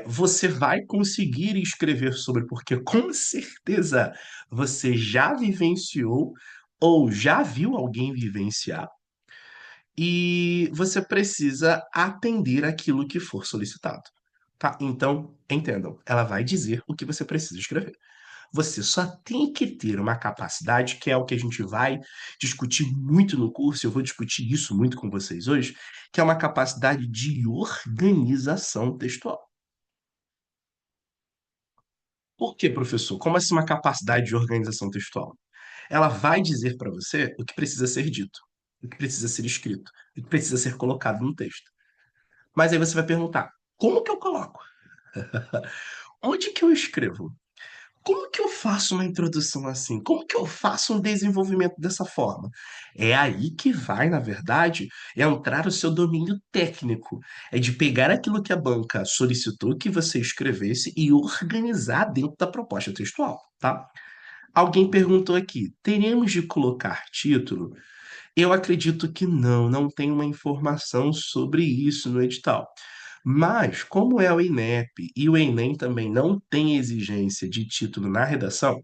Você vai conseguir escrever sobre, porque com certeza você já vivenciou ou já viu alguém vivenciar, e você precisa atender aquilo que for solicitado, tá? Então, entendam, ela vai dizer o que você precisa escrever. Você só tem que ter uma capacidade, que é o que a gente vai discutir muito no curso, eu vou discutir isso muito com vocês hoje, que é uma capacidade de organização textual. Por quê, professor? Como assim uma capacidade de organização textual? Ela vai dizer para você o que precisa ser dito, o que precisa ser escrito, o que precisa ser colocado no texto. Mas aí você vai perguntar: como que eu coloco? Onde que eu escrevo? Como que eu faço uma introdução assim? Como que eu faço um desenvolvimento dessa forma? É aí que vai, na verdade, entrar o seu domínio técnico. É de pegar aquilo que a banca solicitou que você escrevesse e organizar dentro da proposta textual, tá? Alguém perguntou aqui: teremos de colocar título? Eu acredito que não, não tem uma informação sobre isso no edital. Mas, como é o INEP e o Enem também não tem exigência de título na redação,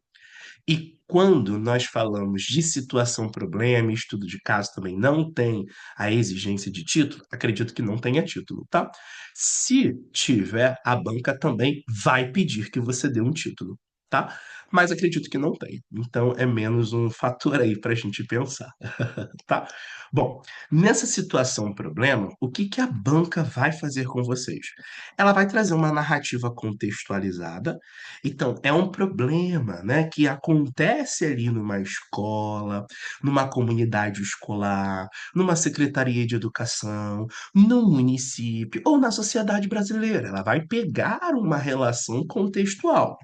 e quando nós falamos de situação problema, estudo de caso também não tem a exigência de título, acredito que não tenha título, tá? Se tiver, a banca também vai pedir que você dê um título, tá? Mas acredito que não tem. Então é menos um fator aí para a gente pensar, tá? Bom, nessa situação problema, o que que a banca vai fazer com vocês? Ela vai trazer uma narrativa contextualizada. Então, é um problema, né, que acontece ali numa escola, numa comunidade escolar, numa secretaria de educação, no município ou na sociedade brasileira. Ela vai pegar uma relação contextual,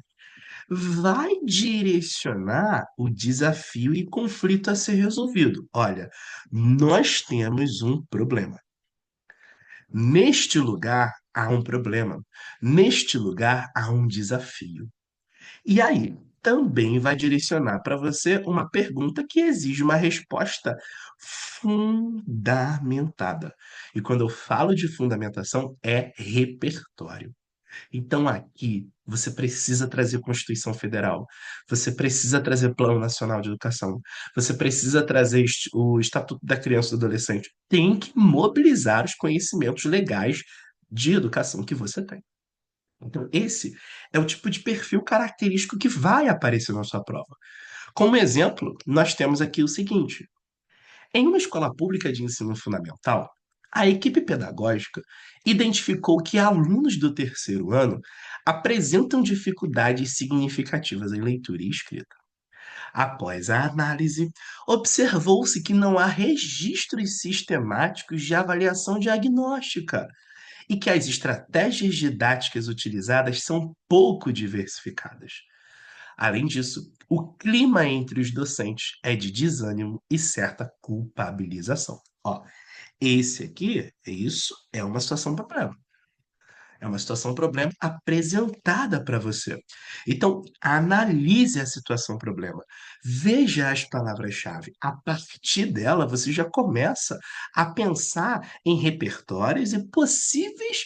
vai direcionar o desafio e conflito a ser resolvido. Olha, nós temos um problema. Neste lugar há um problema. Neste lugar há um desafio. E aí, também vai direcionar para você uma pergunta que exige uma resposta fundamentada. E quando eu falo de fundamentação, é repertório. Então, aqui, você precisa trazer Constituição Federal, você precisa trazer Plano Nacional de Educação, você precisa trazer o Estatuto da Criança e do Adolescente. Tem que mobilizar os conhecimentos legais de educação que você tem. Então, esse é o tipo de perfil característico que vai aparecer na sua prova. Como exemplo, nós temos aqui o seguinte: em uma escola pública de ensino fundamental, a equipe pedagógica identificou que alunos do terceiro ano apresentam dificuldades significativas em leitura e escrita. Após a análise, observou-se que não há registros sistemáticos de avaliação diagnóstica e que as estratégias didáticas utilizadas são pouco diversificadas. Além disso, o clima entre os docentes é de desânimo e certa culpabilização. Ó, esse aqui, isso é uma situação problema. É uma situação problema apresentada para você. Então, analise a situação problema. Veja as palavras-chave. A partir dela, você já começa a pensar em repertórios e possíveis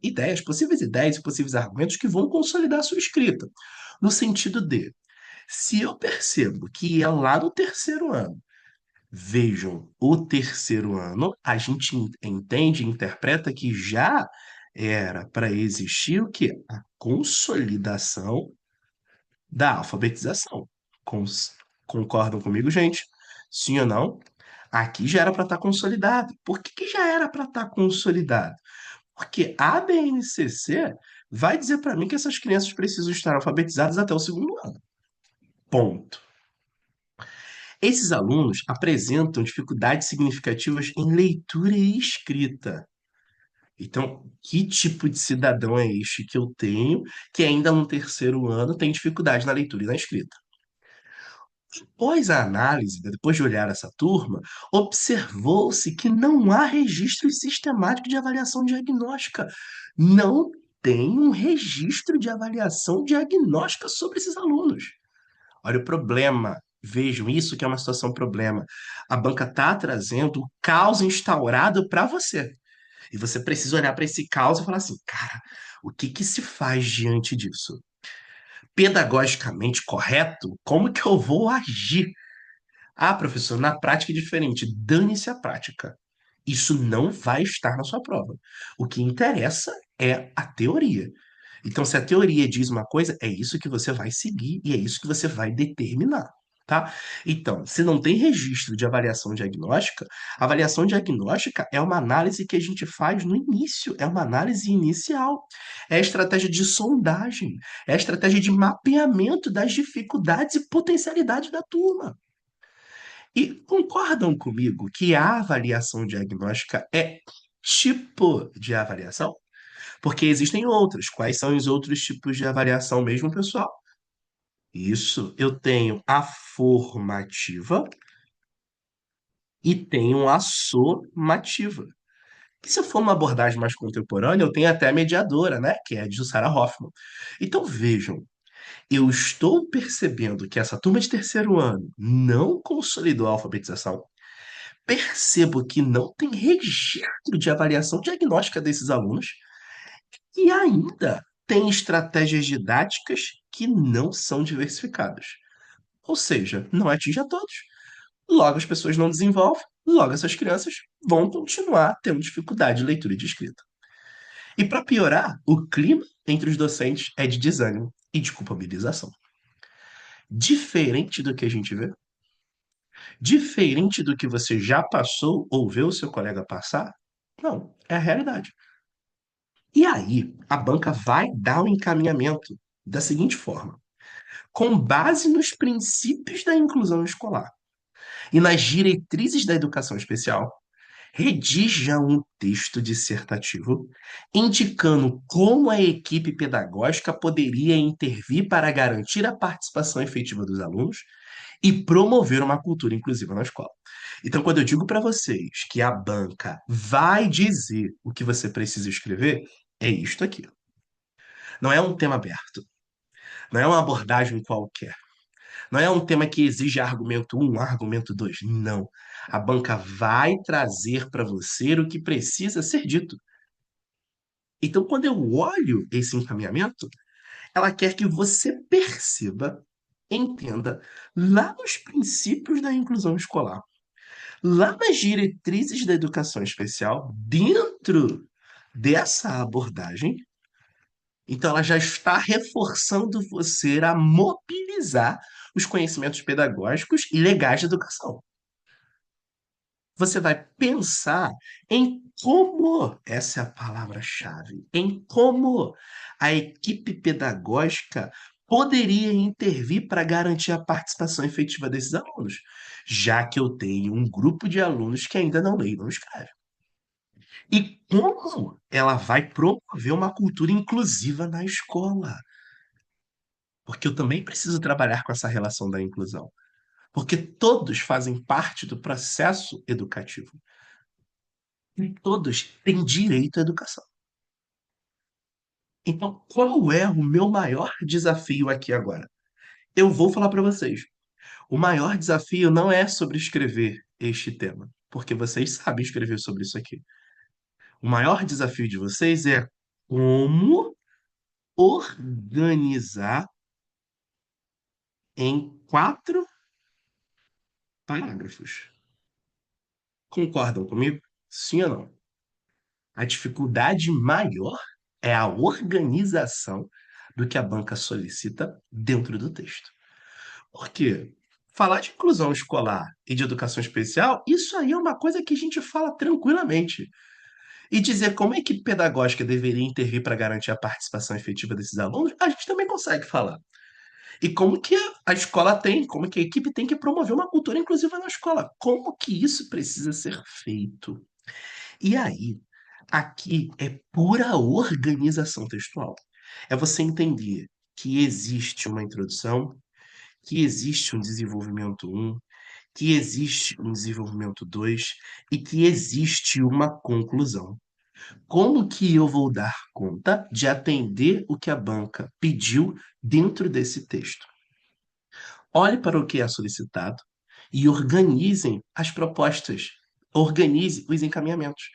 ideias e possíveis argumentos que vão consolidar a sua escrita. No sentido de, se eu percebo que é lá no terceiro ano, vejam, o terceiro ano, a gente entende, interpreta que já era para existir o quê? A consolidação da alfabetização. Concordam comigo, gente? Sim ou não? Aqui já era para estar consolidado. Por que que já era para estar consolidado? Porque a BNCC vai dizer para mim que essas crianças precisam estar alfabetizadas até o segundo ano. Ponto. Esses alunos apresentam dificuldades significativas em leitura e escrita. Então, que tipo de cidadão é este que eu tenho que ainda no terceiro ano tem dificuldade na leitura e na escrita? Após a análise, né, depois de olhar essa turma, observou-se que não há registro sistemático de avaliação diagnóstica. Não tem um registro de avaliação diagnóstica sobre esses alunos. Olha o problema. Vejam, isso que é uma situação problema. A banca está trazendo o caos instaurado para você. E você precisa olhar para esse caos e falar assim, cara, o que que se faz diante disso? Pedagogicamente correto, como que eu vou agir? Ah, professor, na prática é diferente. Dane-se a prática. Isso não vai estar na sua prova. O que interessa é a teoria. Então, se a teoria diz uma coisa, é isso que você vai seguir e é isso que você vai determinar, tá? Então, se não tem registro de avaliação diagnóstica é uma análise que a gente faz no início, é uma análise inicial. É a estratégia de sondagem, é a estratégia de mapeamento das dificuldades e potencialidades da turma. E concordam comigo que a avaliação diagnóstica é tipo de avaliação? Porque existem outras. Quais são os outros tipos de avaliação mesmo, pessoal? Isso, eu tenho a formativa e tenho a somativa. E se eu for uma abordagem mais contemporânea, eu tenho até a mediadora, né? Que é a de Jussara Hoffmann. Então vejam, eu estou percebendo que essa turma de terceiro ano não consolidou a alfabetização. Percebo que não tem registro de avaliação diagnóstica desses alunos e ainda tem estratégias didáticas que não são diversificadas. Ou seja, não atinge a todos. Logo, as pessoas não desenvolvem, logo, essas crianças vão continuar tendo dificuldade de leitura e de escrita. E para piorar, o clima entre os docentes é de desânimo e de culpabilização. Diferente do que a gente vê, diferente do que você já passou ou vê o seu colega passar, não, é a realidade. E aí, a banca vai dar um encaminhamento da seguinte forma: com base nos princípios da inclusão escolar e nas diretrizes da educação especial, redija um texto dissertativo indicando como a equipe pedagógica poderia intervir para garantir a participação efetiva dos alunos e promover uma cultura inclusiva na escola. Então, quando eu digo para vocês que a banca vai dizer o que você precisa escrever, é isto aqui. Não é um tema aberto, não é uma abordagem qualquer. Não é um tema que exige argumento um, argumento 2. Não. A banca vai trazer para você o que precisa ser dito. Então, quando eu olho esse encaminhamento, ela quer que você perceba, entenda, lá nos princípios da inclusão escolar, lá nas diretrizes da educação especial, dentro dessa abordagem, então, ela já está reforçando você a mobilizar os conhecimentos pedagógicos e legais de educação. Você vai pensar em como, essa é a palavra-chave, em como a equipe pedagógica poderia intervir para garantir a participação efetiva desses alunos, já que eu tenho um grupo de alunos que ainda não lê e não escreve. E como ela vai promover uma cultura inclusiva na escola? Porque eu também preciso trabalhar com essa relação da inclusão. Porque todos fazem parte do processo educativo. E todos têm direito à educação. Então, qual é o meu maior desafio aqui agora? Eu vou falar para vocês. O maior desafio não é sobre escrever este tema, porque vocês sabem escrever sobre isso aqui. O maior desafio de vocês é como organizar em 4 parágrafos. Concordam comigo? Sim ou não? A dificuldade maior é a organização do que a banca solicita dentro do texto. Por quê? Falar de inclusão escolar e de educação especial, isso aí é uma coisa que a gente fala tranquilamente. E dizer como a equipe pedagógica deveria intervir para garantir a participação efetiva desses alunos, a gente também consegue falar. E como que a escola tem, como que a equipe tem que promover uma cultura inclusiva na escola. Como que isso precisa ser feito? E aí, aqui é pura organização textual. É você entender que existe uma introdução, que existe um desenvolvimento um, que existe um desenvolvimento 2 e que existe uma conclusão. Como que eu vou dar conta de atender o que a banca pediu dentro desse texto? Olhe para o que é solicitado e organizem as propostas. Organize os encaminhamentos.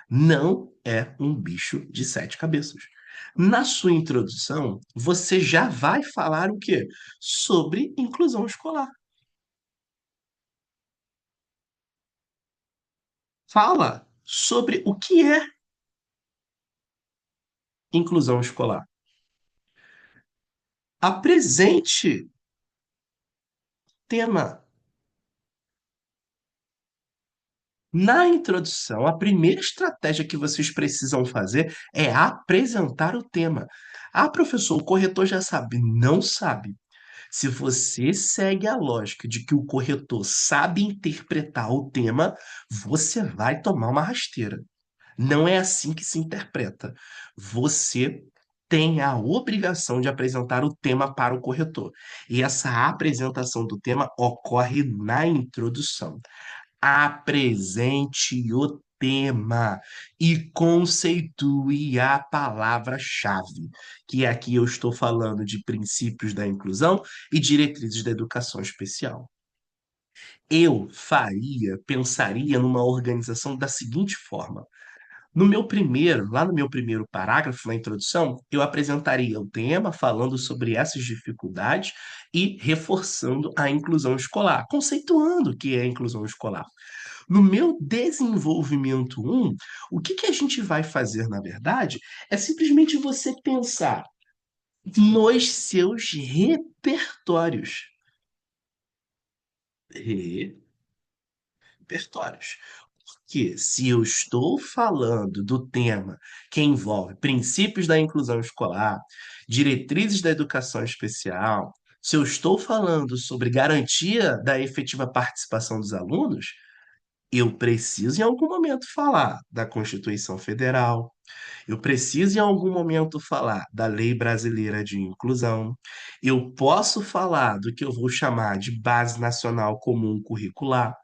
Não é um bicho de sete cabeças. Na sua introdução, você já vai falar o quê? Sobre inclusão escolar. Fala sobre o que é inclusão escolar. Apresente tema. Na introdução, a primeira estratégia que vocês precisam fazer é apresentar o tema. Ah, professor, o corretor já sabe. Não sabe. Se você segue a lógica de que o corretor sabe interpretar o tema, você vai tomar uma rasteira. Não é assim que se interpreta. Você tem a obrigação de apresentar o tema para o corretor. E essa apresentação do tema ocorre na introdução. Apresente o tema e conceitue a palavra-chave, que aqui eu estou falando de princípios da inclusão e diretrizes da educação especial. Eu pensaria numa organização da seguinte forma. Lá no meu primeiro parágrafo, na introdução, eu apresentaria o tema falando sobre essas dificuldades e reforçando a inclusão escolar, conceituando o que é a inclusão escolar. No meu desenvolvimento um, o que que a gente vai fazer, na verdade, é simplesmente você pensar nos seus repertórios. Repertórios. Que se eu estou falando do tema que envolve princípios da inclusão escolar, diretrizes da educação especial, se eu estou falando sobre garantia da efetiva participação dos alunos, eu preciso em algum momento falar da Constituição Federal, eu preciso em algum momento falar da Lei Brasileira de Inclusão, eu posso falar do que eu vou chamar de Base Nacional Comum Curricular.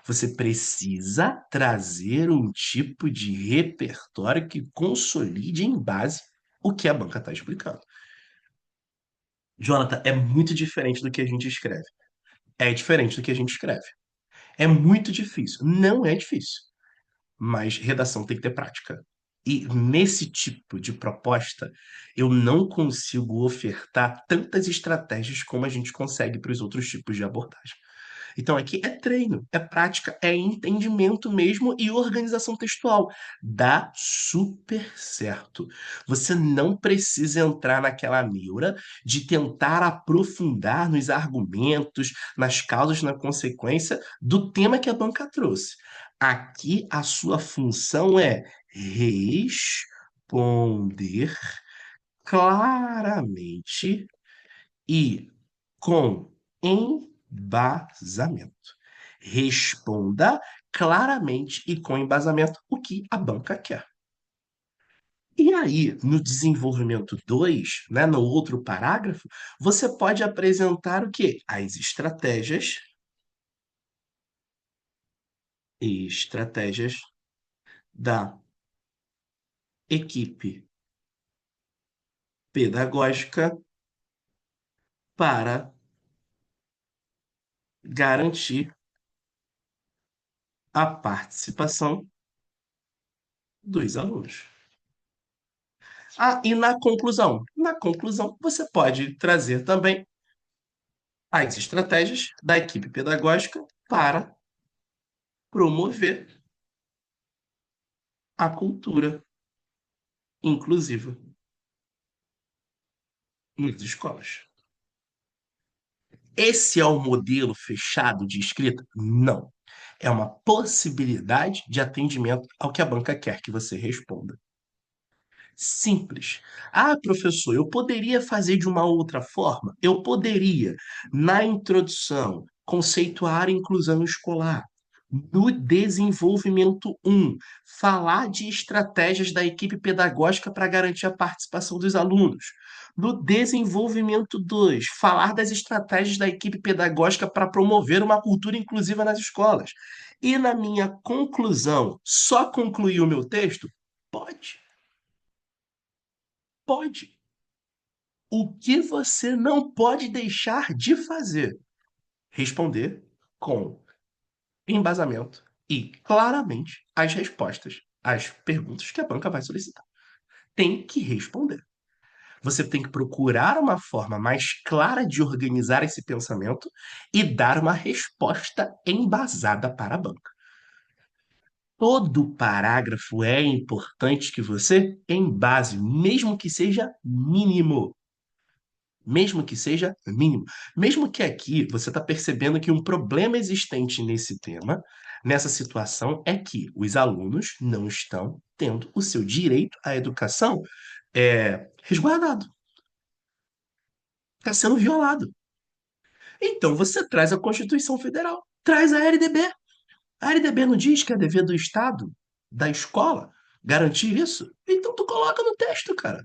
Você precisa trazer um tipo de repertório que consolide em base o que a banca está explicando. Jonathan, é muito diferente do que a gente escreve. É diferente do que a gente escreve. É muito difícil. Não é difícil. Mas redação tem que ter prática. E nesse tipo de proposta, eu não consigo ofertar tantas estratégias como a gente consegue para os outros tipos de abordagem. Então aqui é treino, é prática, é entendimento mesmo e organização textual. Dá super certo. Você não precisa entrar naquela neura de tentar aprofundar nos argumentos, nas causas, na consequência do tema que a banca trouxe. Aqui a sua função é responder claramente e com embasamento. Responda claramente e com embasamento o que a banca quer. E aí, no desenvolvimento 2, né, no outro parágrafo, você pode apresentar o quê? As estratégias da equipe pedagógica para garantir a participação dos alunos. Ah, e na conclusão? Na conclusão, você pode trazer também as estratégias da equipe pedagógica para promover a cultura inclusiva nas escolas. Esse é o modelo fechado de escrita? Não. É uma possibilidade de atendimento ao que a banca quer que você responda. Simples. Ah, professor, eu poderia fazer de uma outra forma? Eu poderia, na introdução, conceituar a inclusão escolar. No desenvolvimento um, falar de estratégias da equipe pedagógica para garantir a participação dos alunos. No desenvolvimento 2, falar das estratégias da equipe pedagógica para promover uma cultura inclusiva nas escolas. E na minha conclusão, só concluir o meu texto? Pode, pode. O que você não pode deixar de fazer? Responder com embasamento e claramente as respostas às perguntas que a banca vai solicitar. Tem que responder. Você tem que procurar uma forma mais clara de organizar esse pensamento e dar uma resposta embasada para a banca. Todo parágrafo é importante que você embase, mesmo que seja mínimo. Mesmo que seja mínimo. Mesmo que aqui você está percebendo que um problema existente nesse tema, nessa situação, é que os alunos não estão tendo o seu direito à educação resguardado, está sendo violado. Então você traz a Constituição Federal, traz a LDB. A LDB não diz que é dever do Estado, da escola, garantir isso? Então tu coloca no texto, cara.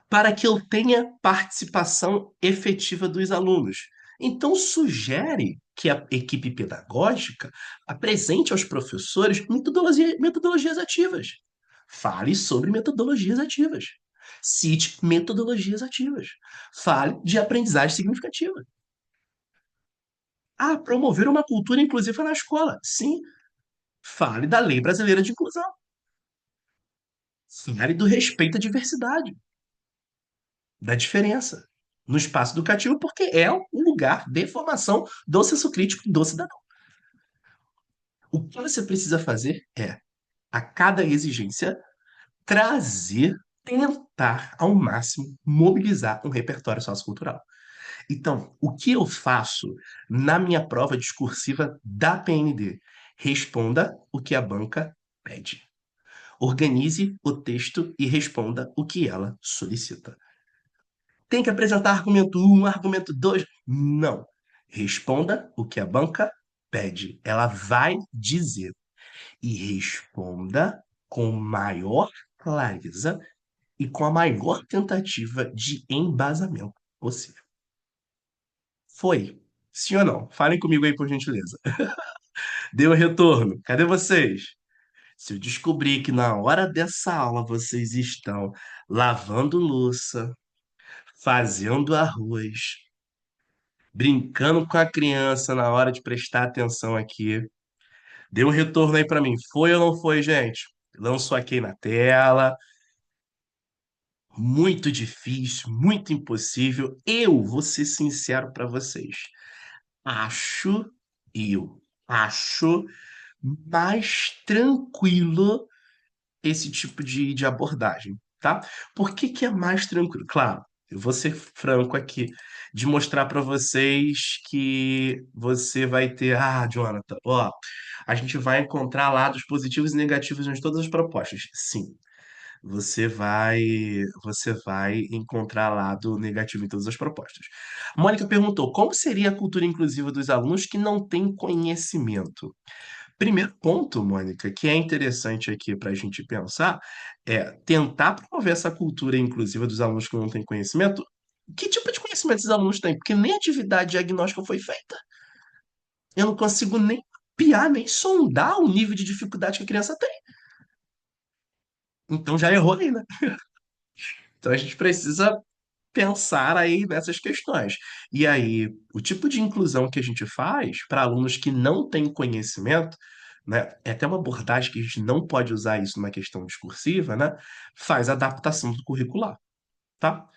Para que eu tenha participação efetiva dos alunos. Então, sugere que a equipe pedagógica apresente aos professores metodologias ativas. Fale sobre metodologias ativas. Cite metodologias ativas. Fale de aprendizagem significativa. Ah, promover uma cultura inclusiva na escola. Sim, fale da Lei Brasileira de Inclusão. Fale do respeito à diversidade, da diferença no espaço educativo, porque é um lugar de formação do senso crítico do cidadão. O que você precisa fazer é, a cada exigência, trazer, tentar ao máximo mobilizar um repertório sociocultural. Então, o que eu faço na minha prova discursiva da PND? Responda o que a banca pede. Organize o texto e responda o que ela solicita. Tem que apresentar argumento um, argumento 2? Não. Responda o que a banca pede. Ela vai dizer. E responda com maior clareza e com a maior tentativa de embasamento possível. Foi? Sim ou não? Falem comigo aí, por gentileza. Deu retorno. Cadê vocês? Se eu descobrir que na hora dessa aula vocês estão lavando louça, fazendo arroz, brincando com a criança na hora de prestar atenção aqui. Dê um retorno aí pra mim. Foi ou não foi, gente? Lançou aqui na tela. Muito difícil, muito impossível. Eu vou ser sincero pra vocês. Acho, eu acho mais tranquilo esse tipo de abordagem, tá? Por que que é mais tranquilo? Claro, eu vou ser franco aqui, de mostrar para vocês que você vai ter, Jonathan, ó, a gente vai encontrar lados positivos e negativos em todas as propostas. Sim, você vai encontrar lado negativo em todas as propostas. Mônica perguntou: como seria a cultura inclusiva dos alunos que não têm conhecimento? Primeiro ponto, Mônica, que é interessante aqui para a gente pensar, é tentar promover essa cultura inclusiva dos alunos que não têm conhecimento. Que tipo de conhecimento esses alunos têm? Porque nem atividade diagnóstica foi feita. Eu não consigo nem piar, nem sondar o nível de dificuldade que a criança tem. Então já errou aí, né? Então a gente precisa pensar aí nessas questões. E aí, o tipo de inclusão que a gente faz para alunos que não têm conhecimento, né, é até uma abordagem que a gente não pode usar isso numa questão discursiva, né, faz adaptação do curricular, tá?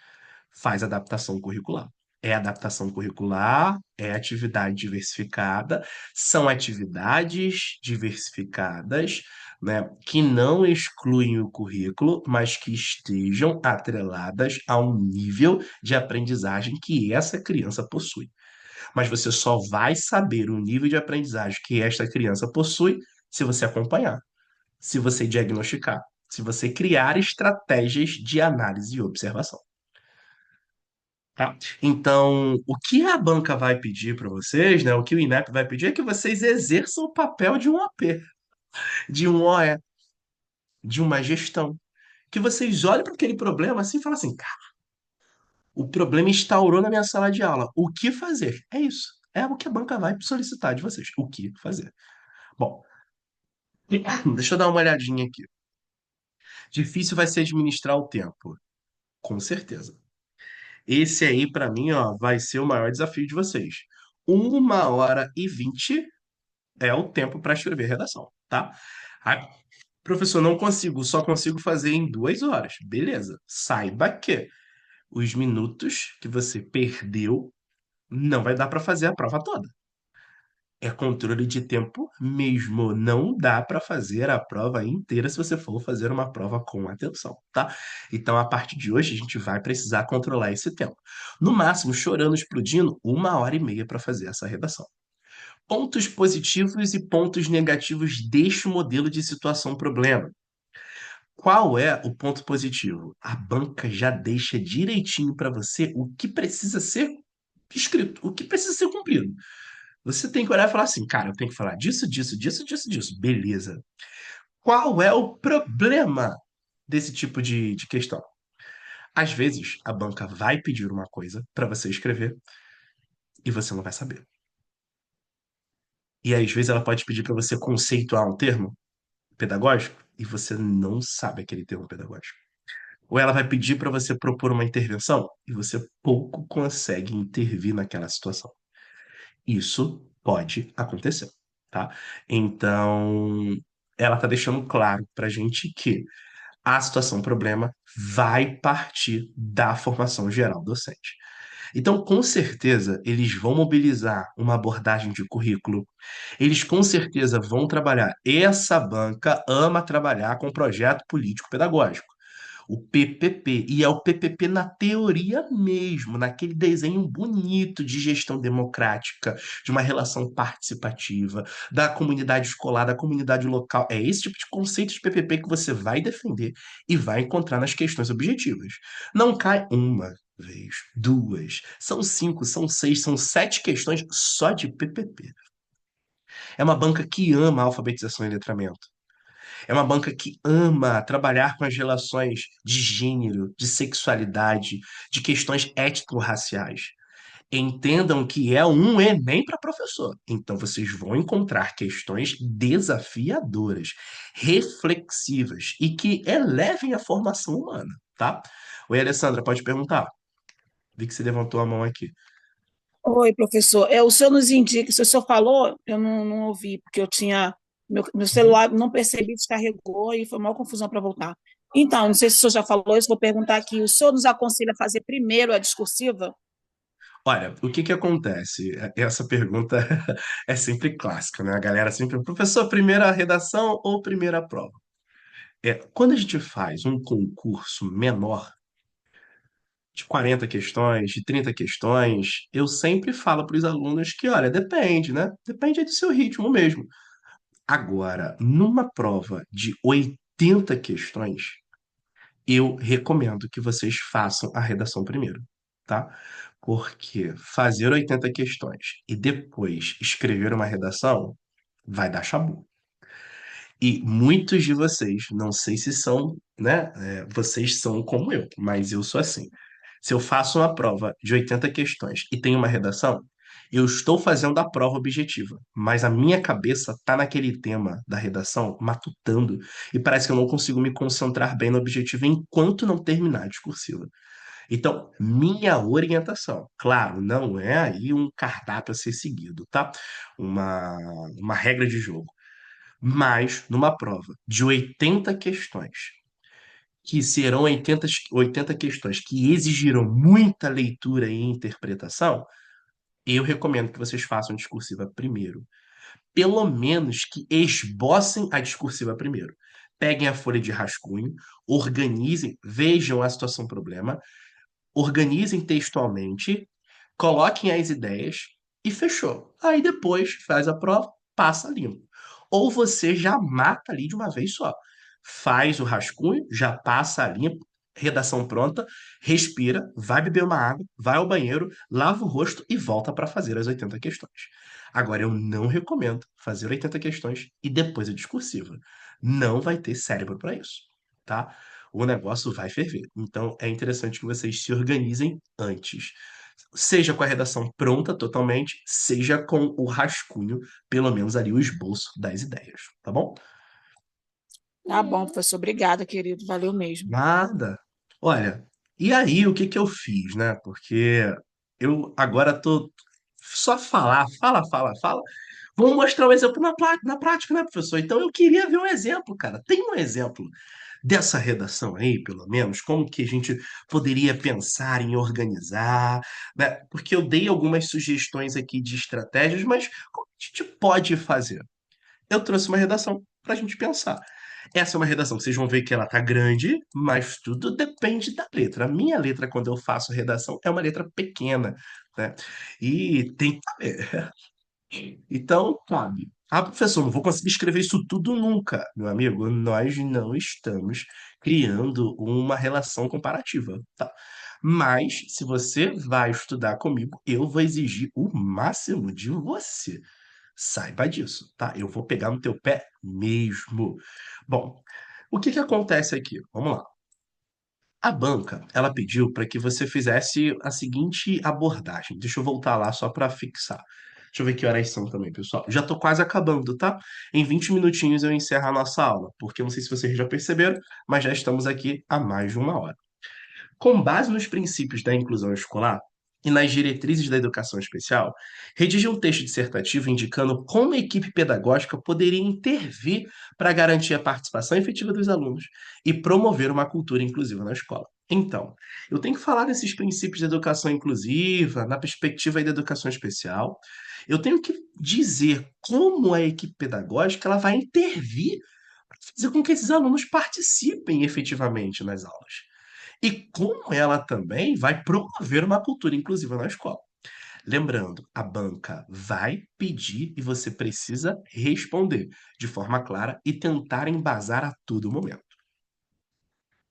Faz adaptação curricular. É adaptação curricular, é atividade diversificada, são atividades diversificadas, né, que não excluem o currículo, mas que estejam atreladas a um nível de aprendizagem que essa criança possui. Mas você só vai saber o nível de aprendizagem que esta criança possui se você acompanhar, se você diagnosticar, se você criar estratégias de análise e observação. Tá? Então, o que a banca vai pedir para vocês, né? O que o INEP vai pedir é que vocês exerçam o papel de um OP, de um OE, de uma gestão. Que vocês olhem para aquele problema assim e falem assim, cara, o problema instaurou na minha sala de aula. O que fazer? É isso. É o que a banca vai solicitar de vocês. O que fazer? Bom, Deixa eu dar uma olhadinha aqui. Difícil vai ser administrar o tempo, com certeza. Esse aí, para mim, ó, vai ser o maior desafio de vocês. 1h20 é o tempo para escrever redação, tá? Ah, professor, não consigo, só consigo fazer em 2 horas. Beleza. Saiba que os minutos que você perdeu não vai dar para fazer a prova toda. É controle de tempo mesmo. Não dá para fazer a prova inteira se você for fazer uma prova com atenção, tá? Então, a partir de hoje, a gente vai precisar controlar esse tempo. No máximo, chorando, explodindo, 1h30 para fazer essa redação. Pontos positivos e pontos negativos deste modelo de situação-problema. Qual é o ponto positivo? A banca já deixa direitinho para você o que precisa ser escrito, o que precisa ser cumprido. Você tem que olhar e falar assim, cara, eu tenho que falar disso, disso, disso, disso, disso. Beleza. Qual é o problema desse tipo de questão? Às vezes, a banca vai pedir uma coisa para você escrever e você não vai saber. E às vezes ela pode pedir para você conceituar um termo pedagógico e você não sabe aquele termo pedagógico. Ou ela vai pedir para você propor uma intervenção e você pouco consegue intervir naquela situação. Isso pode acontecer, tá? Então, ela está deixando claro para a gente que a situação problema vai partir da formação geral docente. Então, com certeza, eles vão mobilizar uma abordagem de currículo, eles com certeza vão trabalhar. Essa banca ama trabalhar com projeto político-pedagógico, o PPP, e é o PPP na teoria mesmo, naquele desenho bonito de gestão democrática, de uma relação participativa, da comunidade escolar, da comunidade local. É esse tipo de conceito de PPP que você vai defender e vai encontrar nas questões objetivas. Não cai uma vez, duas, são 5, são 6, são 7 questões só de PPP. É uma banca que ama a alfabetização e letramento. É uma banca que ama trabalhar com as relações de gênero, de sexualidade, de questões étnico-raciais. Entendam que é um Enem para professor. Então vocês vão encontrar questões desafiadoras, reflexivas e que elevem a formação humana, tá? Oi, Alessandra, pode perguntar. Vi que você levantou a mão aqui. Oi, professor. O senhor nos indica, se o senhor falou, eu não ouvi, porque eu tinha. Meu Uhum. celular não percebi, descarregou e foi uma confusão para voltar. Então, não sei se o senhor já falou isso, vou perguntar aqui. O senhor nos aconselha a fazer primeiro a discursiva? Olha, o que que acontece? Essa pergunta é sempre clássica, né? A galera sempre, professor, primeira redação ou primeira prova? Quando a gente faz um concurso menor, de 40 questões, de 30 questões, eu sempre falo para os alunos que, olha, depende, né? Depende aí do seu ritmo mesmo. Agora, numa prova de 80 questões, eu recomendo que vocês façam a redação primeiro, tá? Porque fazer 80 questões e depois escrever uma redação vai dar chabu. E muitos de vocês, não sei se são, né? Vocês são como eu, mas eu sou assim. Se eu faço uma prova de 80 questões e tenho uma redação, eu estou fazendo a prova objetiva, mas a minha cabeça está naquele tema da redação, matutando, e parece que eu não consigo me concentrar bem no objetivo enquanto não terminar a discursiva. Então, minha orientação, claro, não é aí um cardápio a ser seguido, tá? Uma, uma regra de jogo. Mas, numa prova de 80 questões, que serão 80 questões que exigirão muita leitura e interpretação, eu recomendo que vocês façam a discursiva primeiro. Pelo menos que esbocem a discursiva primeiro. Peguem a folha de rascunho, organizem, vejam a situação problema, organizem textualmente, coloquem as ideias e fechou. Aí depois faz a prova, passa limpo. Ou você já mata ali de uma vez só. Faz o rascunho, já passa a limpo, redação pronta, respira, vai beber uma água, vai ao banheiro, lava o rosto e volta para fazer as 80 questões. Agora, eu não recomendo fazer 80 questões e depois a discursiva. Não vai ter cérebro para isso, tá? O negócio vai ferver. Então, é interessante que vocês se organizem antes. Seja com a redação pronta totalmente, seja com o rascunho, pelo menos ali o esboço das ideias, tá bom? Tá bom, professor. Obrigada, querido. Valeu mesmo. Nada. Olha, e aí o que que eu fiz, né? Porque eu agora tô só falar, fala, fala, fala. Vamos mostrar um exemplo na prática, né, professor? Então eu queria ver um exemplo, cara. Tem um exemplo dessa redação aí, pelo menos, como que a gente poderia pensar em organizar, né? Porque eu dei algumas sugestões aqui de estratégias, mas como a gente pode fazer? Eu trouxe uma redação para a gente pensar. Essa é uma redação que vocês vão ver que ela tá grande, mas tudo depende da letra. A minha letra, quando eu faço redação, é uma letra pequena, né? E tem que caber. Então, cabe. Ah, professor, não vou conseguir escrever isso tudo nunca. Meu amigo, nós não estamos criando uma relação comparativa, tá? Mas, se você vai estudar comigo, eu vou exigir o máximo de você. Saiba disso, tá? Eu vou pegar no teu pé mesmo. Bom, o que que acontece aqui? Vamos lá. A banca, ela pediu para que você fizesse a seguinte abordagem. Deixa eu voltar lá só para fixar. Deixa eu ver que horas são também, pessoal. Já tô quase acabando, tá? Em 20 minutinhos eu encerro a nossa aula, porque eu não sei se vocês já perceberam, mas já estamos aqui há mais de uma hora. Com base nos princípios da inclusão escolar e nas diretrizes da educação especial, redige um texto dissertativo indicando como a equipe pedagógica poderia intervir para garantir a participação efetiva dos alunos e promover uma cultura inclusiva na escola. Então, eu tenho que falar desses princípios de educação inclusiva, na perspectiva aí da educação especial. Eu tenho que dizer como a equipe pedagógica ela vai intervir para fazer com que esses alunos participem efetivamente nas aulas e como ela também vai promover uma cultura inclusiva na escola. Lembrando, a banca vai pedir e você precisa responder de forma clara e tentar embasar a todo momento.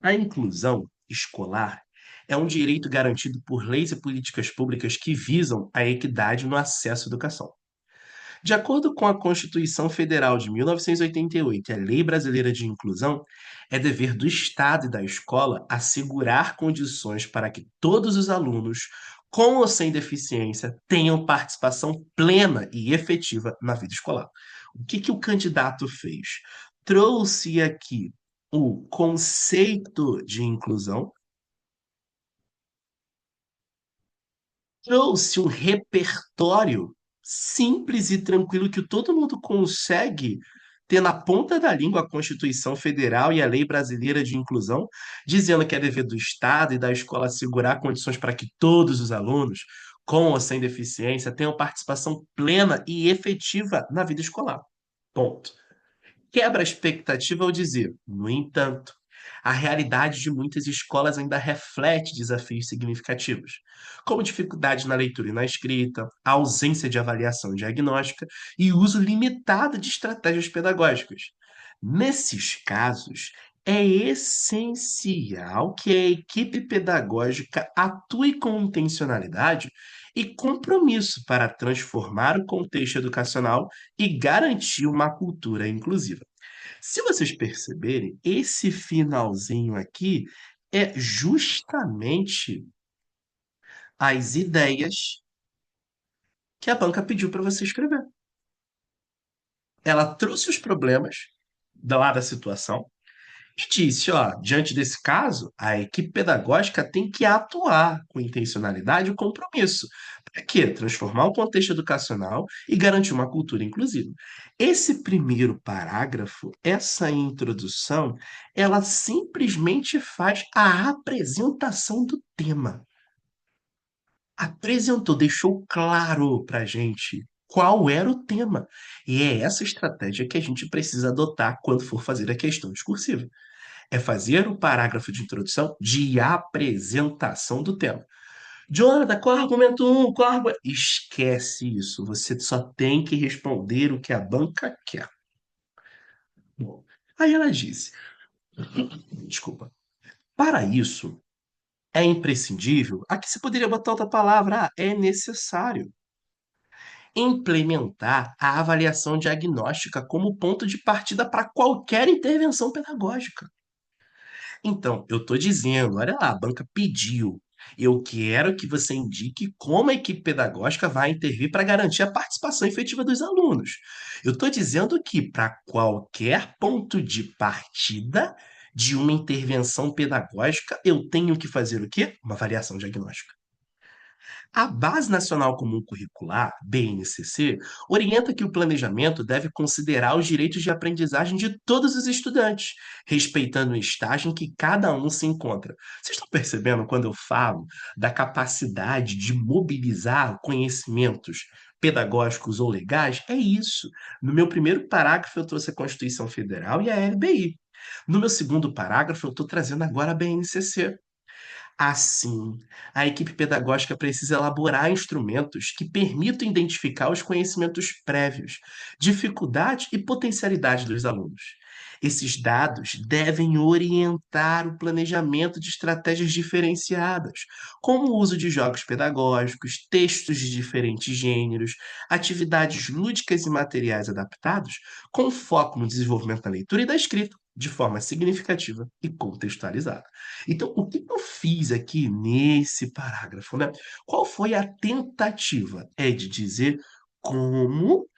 A inclusão escolar é um direito garantido por leis e políticas públicas que visam a equidade no acesso à educação. De acordo com a Constituição Federal de 1988 e oitenta e oito e a Lei Brasileira de Inclusão, é dever do Estado e da escola assegurar condições para que todos os alunos, com ou sem deficiência, tenham participação plena e efetiva na vida escolar. O que que o candidato fez? Trouxe aqui o conceito de inclusão, trouxe um repertório simples e tranquilo que todo mundo consegue ter na ponta da língua a Constituição Federal e a Lei Brasileira de Inclusão, dizendo que é dever do Estado e da escola assegurar condições para que todos os alunos, com ou sem deficiência, tenham participação plena e efetiva na vida escolar. Ponto. Quebra a expectativa ao dizer, no entanto, a realidade de muitas escolas ainda reflete desafios significativos, como dificuldades na leitura e na escrita, a ausência de avaliação diagnóstica e o uso limitado de estratégias pedagógicas. Nesses casos, é essencial que a equipe pedagógica atue com intencionalidade e compromisso para transformar o contexto educacional e garantir uma cultura inclusiva. Se vocês perceberem, esse finalzinho aqui é justamente as ideias que a banca pediu para você escrever. Ela trouxe os problemas lá da situação e disse, ó, diante desse caso, a equipe pedagógica tem que atuar com intencionalidade e compromisso. Para quê? Transformar o contexto educacional e garantir uma cultura inclusiva. Esse primeiro parágrafo, essa introdução, ela simplesmente faz a apresentação do tema. Apresentou, deixou claro para a gente qual era o tema. E é essa estratégia que a gente precisa adotar quando for fazer a questão discursiva. É fazer o parágrafo de introdução de apresentação do tema. Jonathan, qual é o argumento 1? Esquece isso. Você só tem que responder o que a banca quer. Bom, aí ela disse: desculpa. Para isso, é imprescindível. Aqui você poderia botar outra palavra. É necessário implementar a avaliação diagnóstica como ponto de partida para qualquer intervenção pedagógica. Então, eu estou dizendo, olha lá, a banca pediu. Eu quero que você indique como a equipe pedagógica vai intervir para garantir a participação efetiva dos alunos. Eu estou dizendo que, para qualquer ponto de partida de uma intervenção pedagógica, eu tenho que fazer o quê? Uma avaliação diagnóstica. A Base Nacional Comum Curricular, BNCC, orienta que o planejamento deve considerar os direitos de aprendizagem de todos os estudantes, respeitando o estágio em que cada um se encontra. Vocês estão percebendo quando eu falo da capacidade de mobilizar conhecimentos pedagógicos ou legais? É isso. No meu primeiro parágrafo, eu trouxe a Constituição Federal e a LBI. No meu segundo parágrafo, eu estou trazendo agora a BNCC. Assim, a equipe pedagógica precisa elaborar instrumentos que permitam identificar os conhecimentos prévios, dificuldades e potencialidades dos alunos. Esses dados devem orientar o planejamento de estratégias diferenciadas, como o uso de jogos pedagógicos, textos de diferentes gêneros, atividades lúdicas e materiais adaptados, com foco no desenvolvimento da leitura e da escrita, de forma significativa e contextualizada. Então, o que eu fiz aqui nesse parágrafo, né? Qual foi a tentativa? É de dizer como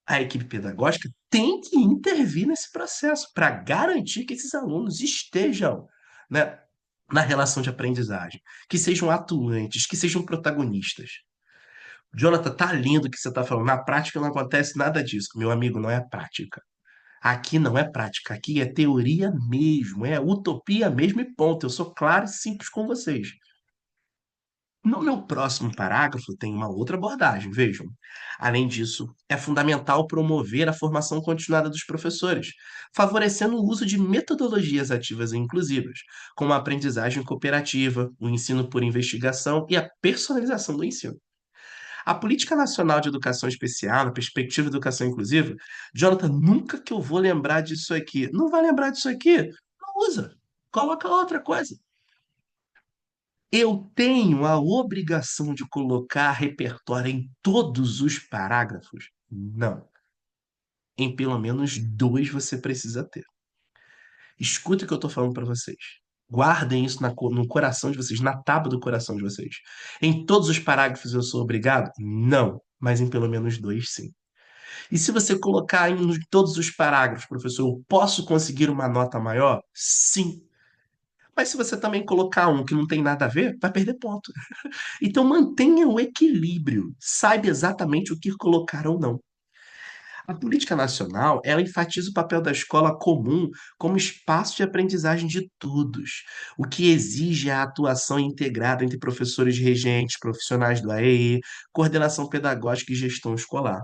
a equipe pedagógica tem que intervir nesse processo para garantir que esses alunos estejam, né, na relação de aprendizagem, que sejam atuantes, que sejam protagonistas. Jonathan, tá lindo o que você está falando. Na prática não acontece nada disso, meu amigo, não é prática. Aqui não é prática, aqui é teoria mesmo, é utopia mesmo e ponto. Eu sou claro e simples com vocês. No meu próximo parágrafo tem uma outra abordagem, vejam. Além disso, é fundamental promover a formação continuada dos professores, favorecendo o uso de metodologias ativas e inclusivas, como a aprendizagem cooperativa, o ensino por investigação e a personalização do ensino. A Política Nacional de Educação Especial, na perspectiva de educação inclusiva, Jonathan, nunca que eu vou lembrar disso aqui. Não vai lembrar disso aqui? Não usa. Coloca outra coisa. Eu tenho a obrigação de colocar repertório em todos os parágrafos? Não. Em pelo menos dois você precisa ter. Escuta o que eu estou falando para vocês. Guardem isso no coração de vocês, na tábua do coração de vocês. Em todos os parágrafos eu sou obrigado? Não. Mas em pelo menos dois, sim. E se você colocar em todos os parágrafos, professor, eu posso conseguir uma nota maior? Sim. Mas se você também colocar um que não tem nada a ver, vai perder ponto. Então mantenha o equilíbrio, saiba exatamente o que colocar ou não. A política nacional, ela enfatiza o papel da escola comum como espaço de aprendizagem de todos, o que exige a atuação integrada entre professores regentes, profissionais do AEE, coordenação pedagógica e gestão escolar.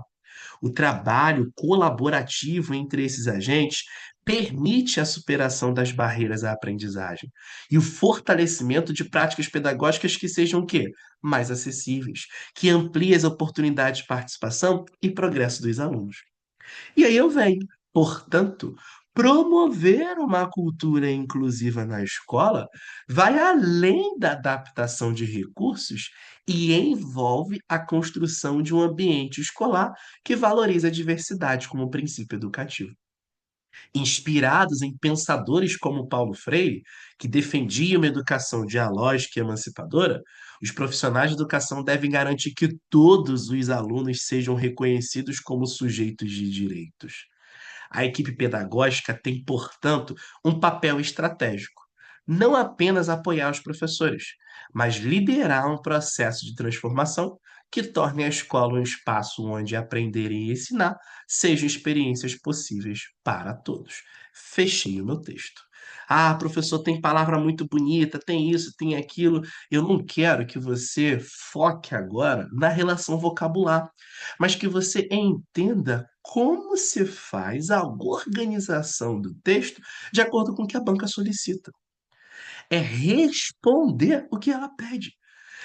O trabalho colaborativo entre esses agentes permite a superação das barreiras à aprendizagem e o fortalecimento de práticas pedagógicas que sejam o quê? Mais acessíveis, que ampliem as oportunidades de participação e progresso dos alunos. E aí eu venho, portanto, promover uma cultura inclusiva na escola vai além da adaptação de recursos e envolve a construção de um ambiente escolar que valoriza a diversidade como princípio educativo. Inspirados em pensadores como Paulo Freire, que defendiam uma educação dialógica e emancipadora, os profissionais de educação devem garantir que todos os alunos sejam reconhecidos como sujeitos de direitos. A equipe pedagógica tem, portanto, um papel estratégico. Não apenas apoiar os professores, mas liderar um processo de transformação que torne a escola um espaço onde aprender e ensinar sejam experiências possíveis para todos. Fechei o meu texto. Ah, professor, tem palavra muito bonita, tem isso, tem aquilo. Eu não quero que você foque agora na relação vocabular, mas que você entenda como se faz a organização do texto de acordo com o que a banca solicita. É responder o que ela pede.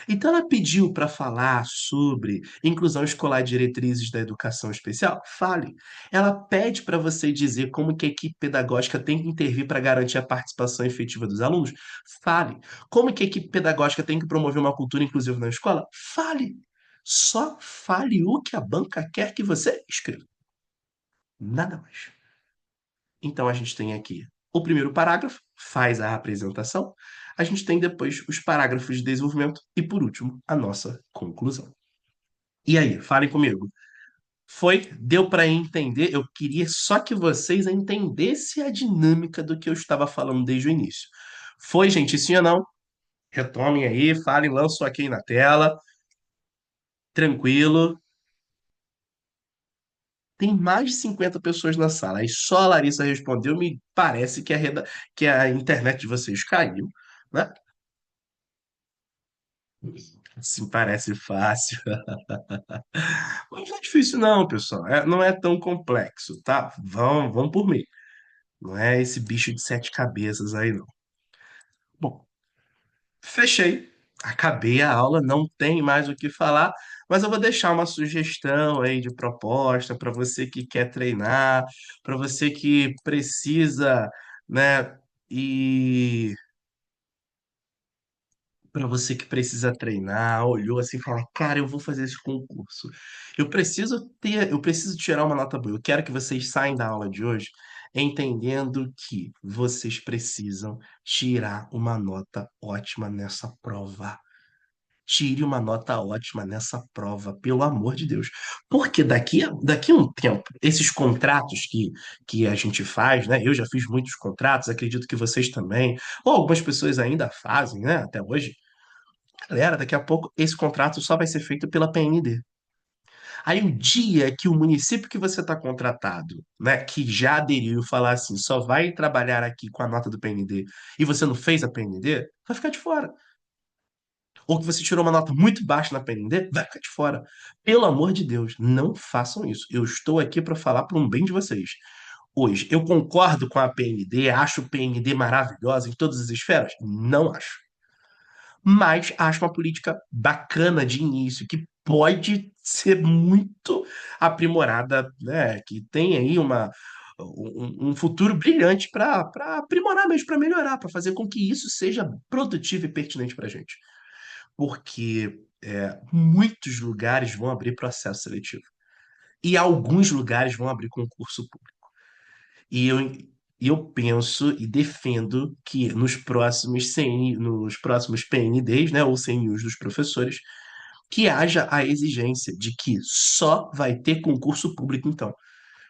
Então, ela pediu para falar sobre inclusão escolar e diretrizes da educação especial? Fale. Ela pede para você dizer como que a equipe pedagógica tem que intervir para garantir a participação efetiva dos alunos? Fale. Como que a equipe pedagógica tem que promover uma cultura inclusiva na escola? Fale. Só fale o que a banca quer que você escreva. Nada mais. Então a gente tem aqui o primeiro parágrafo, faz a apresentação. A gente tem depois os parágrafos de desenvolvimento e, por último, a nossa conclusão. E aí, falem comigo. Foi? Deu para entender? Eu queria só que vocês entendessem a dinâmica do que eu estava falando desde o início. Foi, gente? Sim ou não? Retomem aí, falem, lançam aqui na tela. Tranquilo. Tem mais de 50 pessoas na sala. Aí só a Larissa respondeu. Me parece que que a internet de vocês caiu, né? Assim parece fácil. Mas não é difícil, não, pessoal. Não é tão complexo, tá? Vão por mim. Não é esse bicho de sete cabeças aí, não. Bom, fechei. Acabei a aula, não tem mais o que falar, mas eu vou deixar uma sugestão aí de proposta para você que quer treinar, para você que precisa, né? E para você que precisa treinar, olhou assim e fala, cara, eu vou fazer esse concurso. Eu preciso tirar uma nota boa. Eu quero que vocês saiam da aula de hoje entendendo que vocês precisam tirar uma nota ótima nessa prova. Tire uma nota ótima nessa prova, pelo amor de Deus. Porque daqui a um tempo, esses contratos que a gente faz, né? Eu já fiz muitos contratos, acredito que vocês também, ou algumas pessoas ainda fazem, né? Até hoje. Galera, daqui a pouco esse contrato só vai ser feito pela PND. Aí o dia que o município que você está contratado, né, que já aderiu, falar assim, só vai trabalhar aqui com a nota do PND e você não fez a PND, vai ficar de fora. Ou que você tirou uma nota muito baixa na PND, vai ficar de fora. Pelo amor de Deus, não façam isso. Eu estou aqui para falar para um bem de vocês. Hoje, eu concordo com a PND, acho o PND maravilhosa em todas as esferas? Não acho, mas acho uma política bacana de início, que pode ser muito aprimorada, né? Que tem aí um futuro brilhante para aprimorar mesmo, para melhorar, para fazer com que isso seja produtivo e pertinente para a gente. Porque muitos lugares vão abrir processo seletivo e alguns lugares vão abrir concurso público. E eu penso e defendo que nos próximos PNDs, né, ou CNUs dos professores, que haja a exigência de que só vai ter concurso público, então.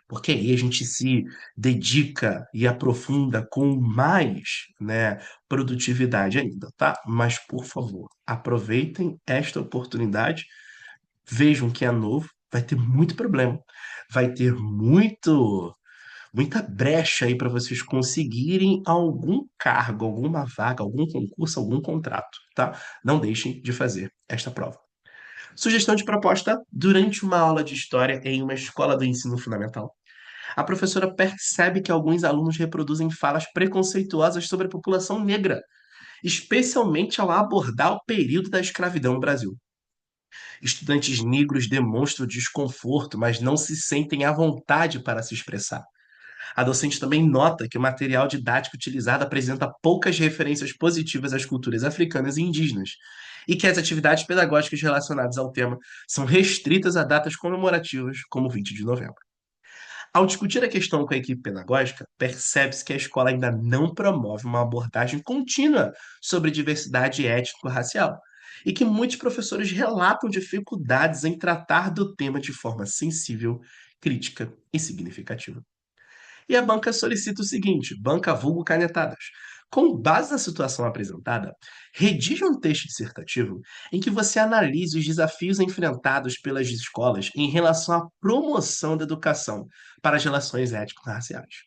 Porque aí a gente se dedica e aprofunda com mais, né, produtividade ainda, tá? Mas, por favor, aproveitem esta oportunidade, vejam que é novo, vai ter muito problema, vai ter muita brecha aí para vocês conseguirem algum cargo, alguma vaga, algum concurso, algum contrato, tá? Não deixem de fazer esta prova. Sugestão de proposta: durante uma aula de história em uma escola do ensino fundamental, a professora percebe que alguns alunos reproduzem falas preconceituosas sobre a população negra, especialmente ao abordar o período da escravidão no Brasil. Estudantes negros demonstram desconforto, mas não se sentem à vontade para se expressar. A docente também nota que o material didático utilizado apresenta poucas referências positivas às culturas africanas e indígenas, e que as atividades pedagógicas relacionadas ao tema são restritas a datas comemorativas, como o 20 de novembro. Ao discutir a questão com a equipe pedagógica, percebe-se que a escola ainda não promove uma abordagem contínua sobre diversidade étnico-racial, e que muitos professores relatam dificuldades em tratar do tema de forma sensível, crítica e significativa. E a banca solicita o seguinte: banca vulgo canetadas. Com base na situação apresentada, redija um texto dissertativo em que você analise os desafios enfrentados pelas escolas em relação à promoção da educação para as relações étnico-raciais.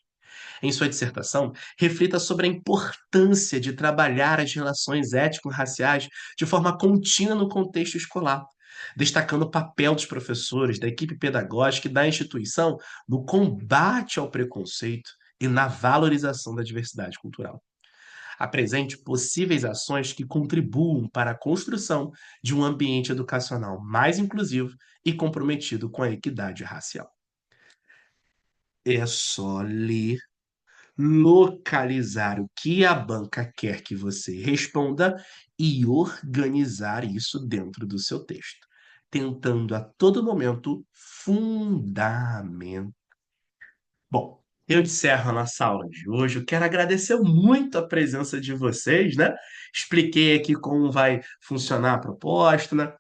Em sua dissertação, reflita sobre a importância de trabalhar as relações étnico-raciais de forma contínua no contexto escolar, destacando o papel dos professores, da equipe pedagógica e da instituição no combate ao preconceito e na valorização da diversidade cultural. Apresente possíveis ações que contribuam para a construção de um ambiente educacional mais inclusivo e comprometido com a equidade racial. É só ler, localizar o que a banca quer que você responda e organizar isso dentro do seu texto, tentando a todo momento fundamentar. Bom, eu encerro a nossa aula de hoje. Eu quero agradecer muito a presença de vocês, né? Expliquei aqui como vai funcionar a proposta, né?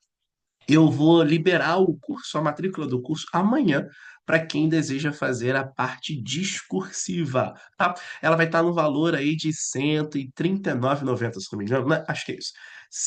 Eu vou liberar o curso, a matrícula do curso, amanhã, para quem deseja fazer a parte discursiva, tá? Ela vai estar no valor aí de R$ 139,90, se não me engano, né? Acho que é isso.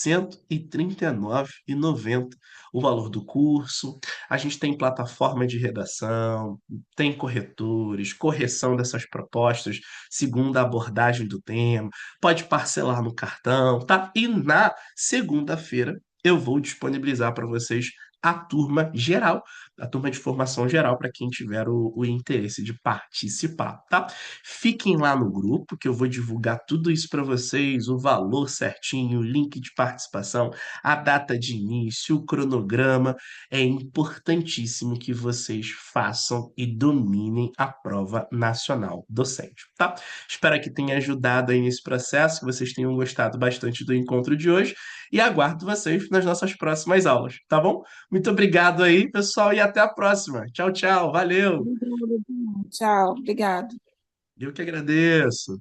R$ 139,90 o valor do curso. A gente tem plataforma de redação, tem corretores, correção dessas propostas segundo a abordagem do tema, pode parcelar no cartão, tá? E na segunda-feira eu vou disponibilizar para vocês a turma geral, a turma de formação geral, para quem tiver o interesse de participar, tá? Fiquem lá no grupo, que eu vou divulgar tudo isso para vocês, o valor certinho, o link de participação, a data de início, o cronograma. É importantíssimo que vocês façam e dominem a prova nacional docente, tá? Espero que tenha ajudado aí nesse processo, que vocês tenham gostado bastante do encontro de hoje e aguardo vocês nas nossas próximas aulas, tá bom? Muito obrigado aí, pessoal, e até a próxima. Tchau, tchau. Valeu. Obrigada. Tchau, obrigado. Eu que agradeço.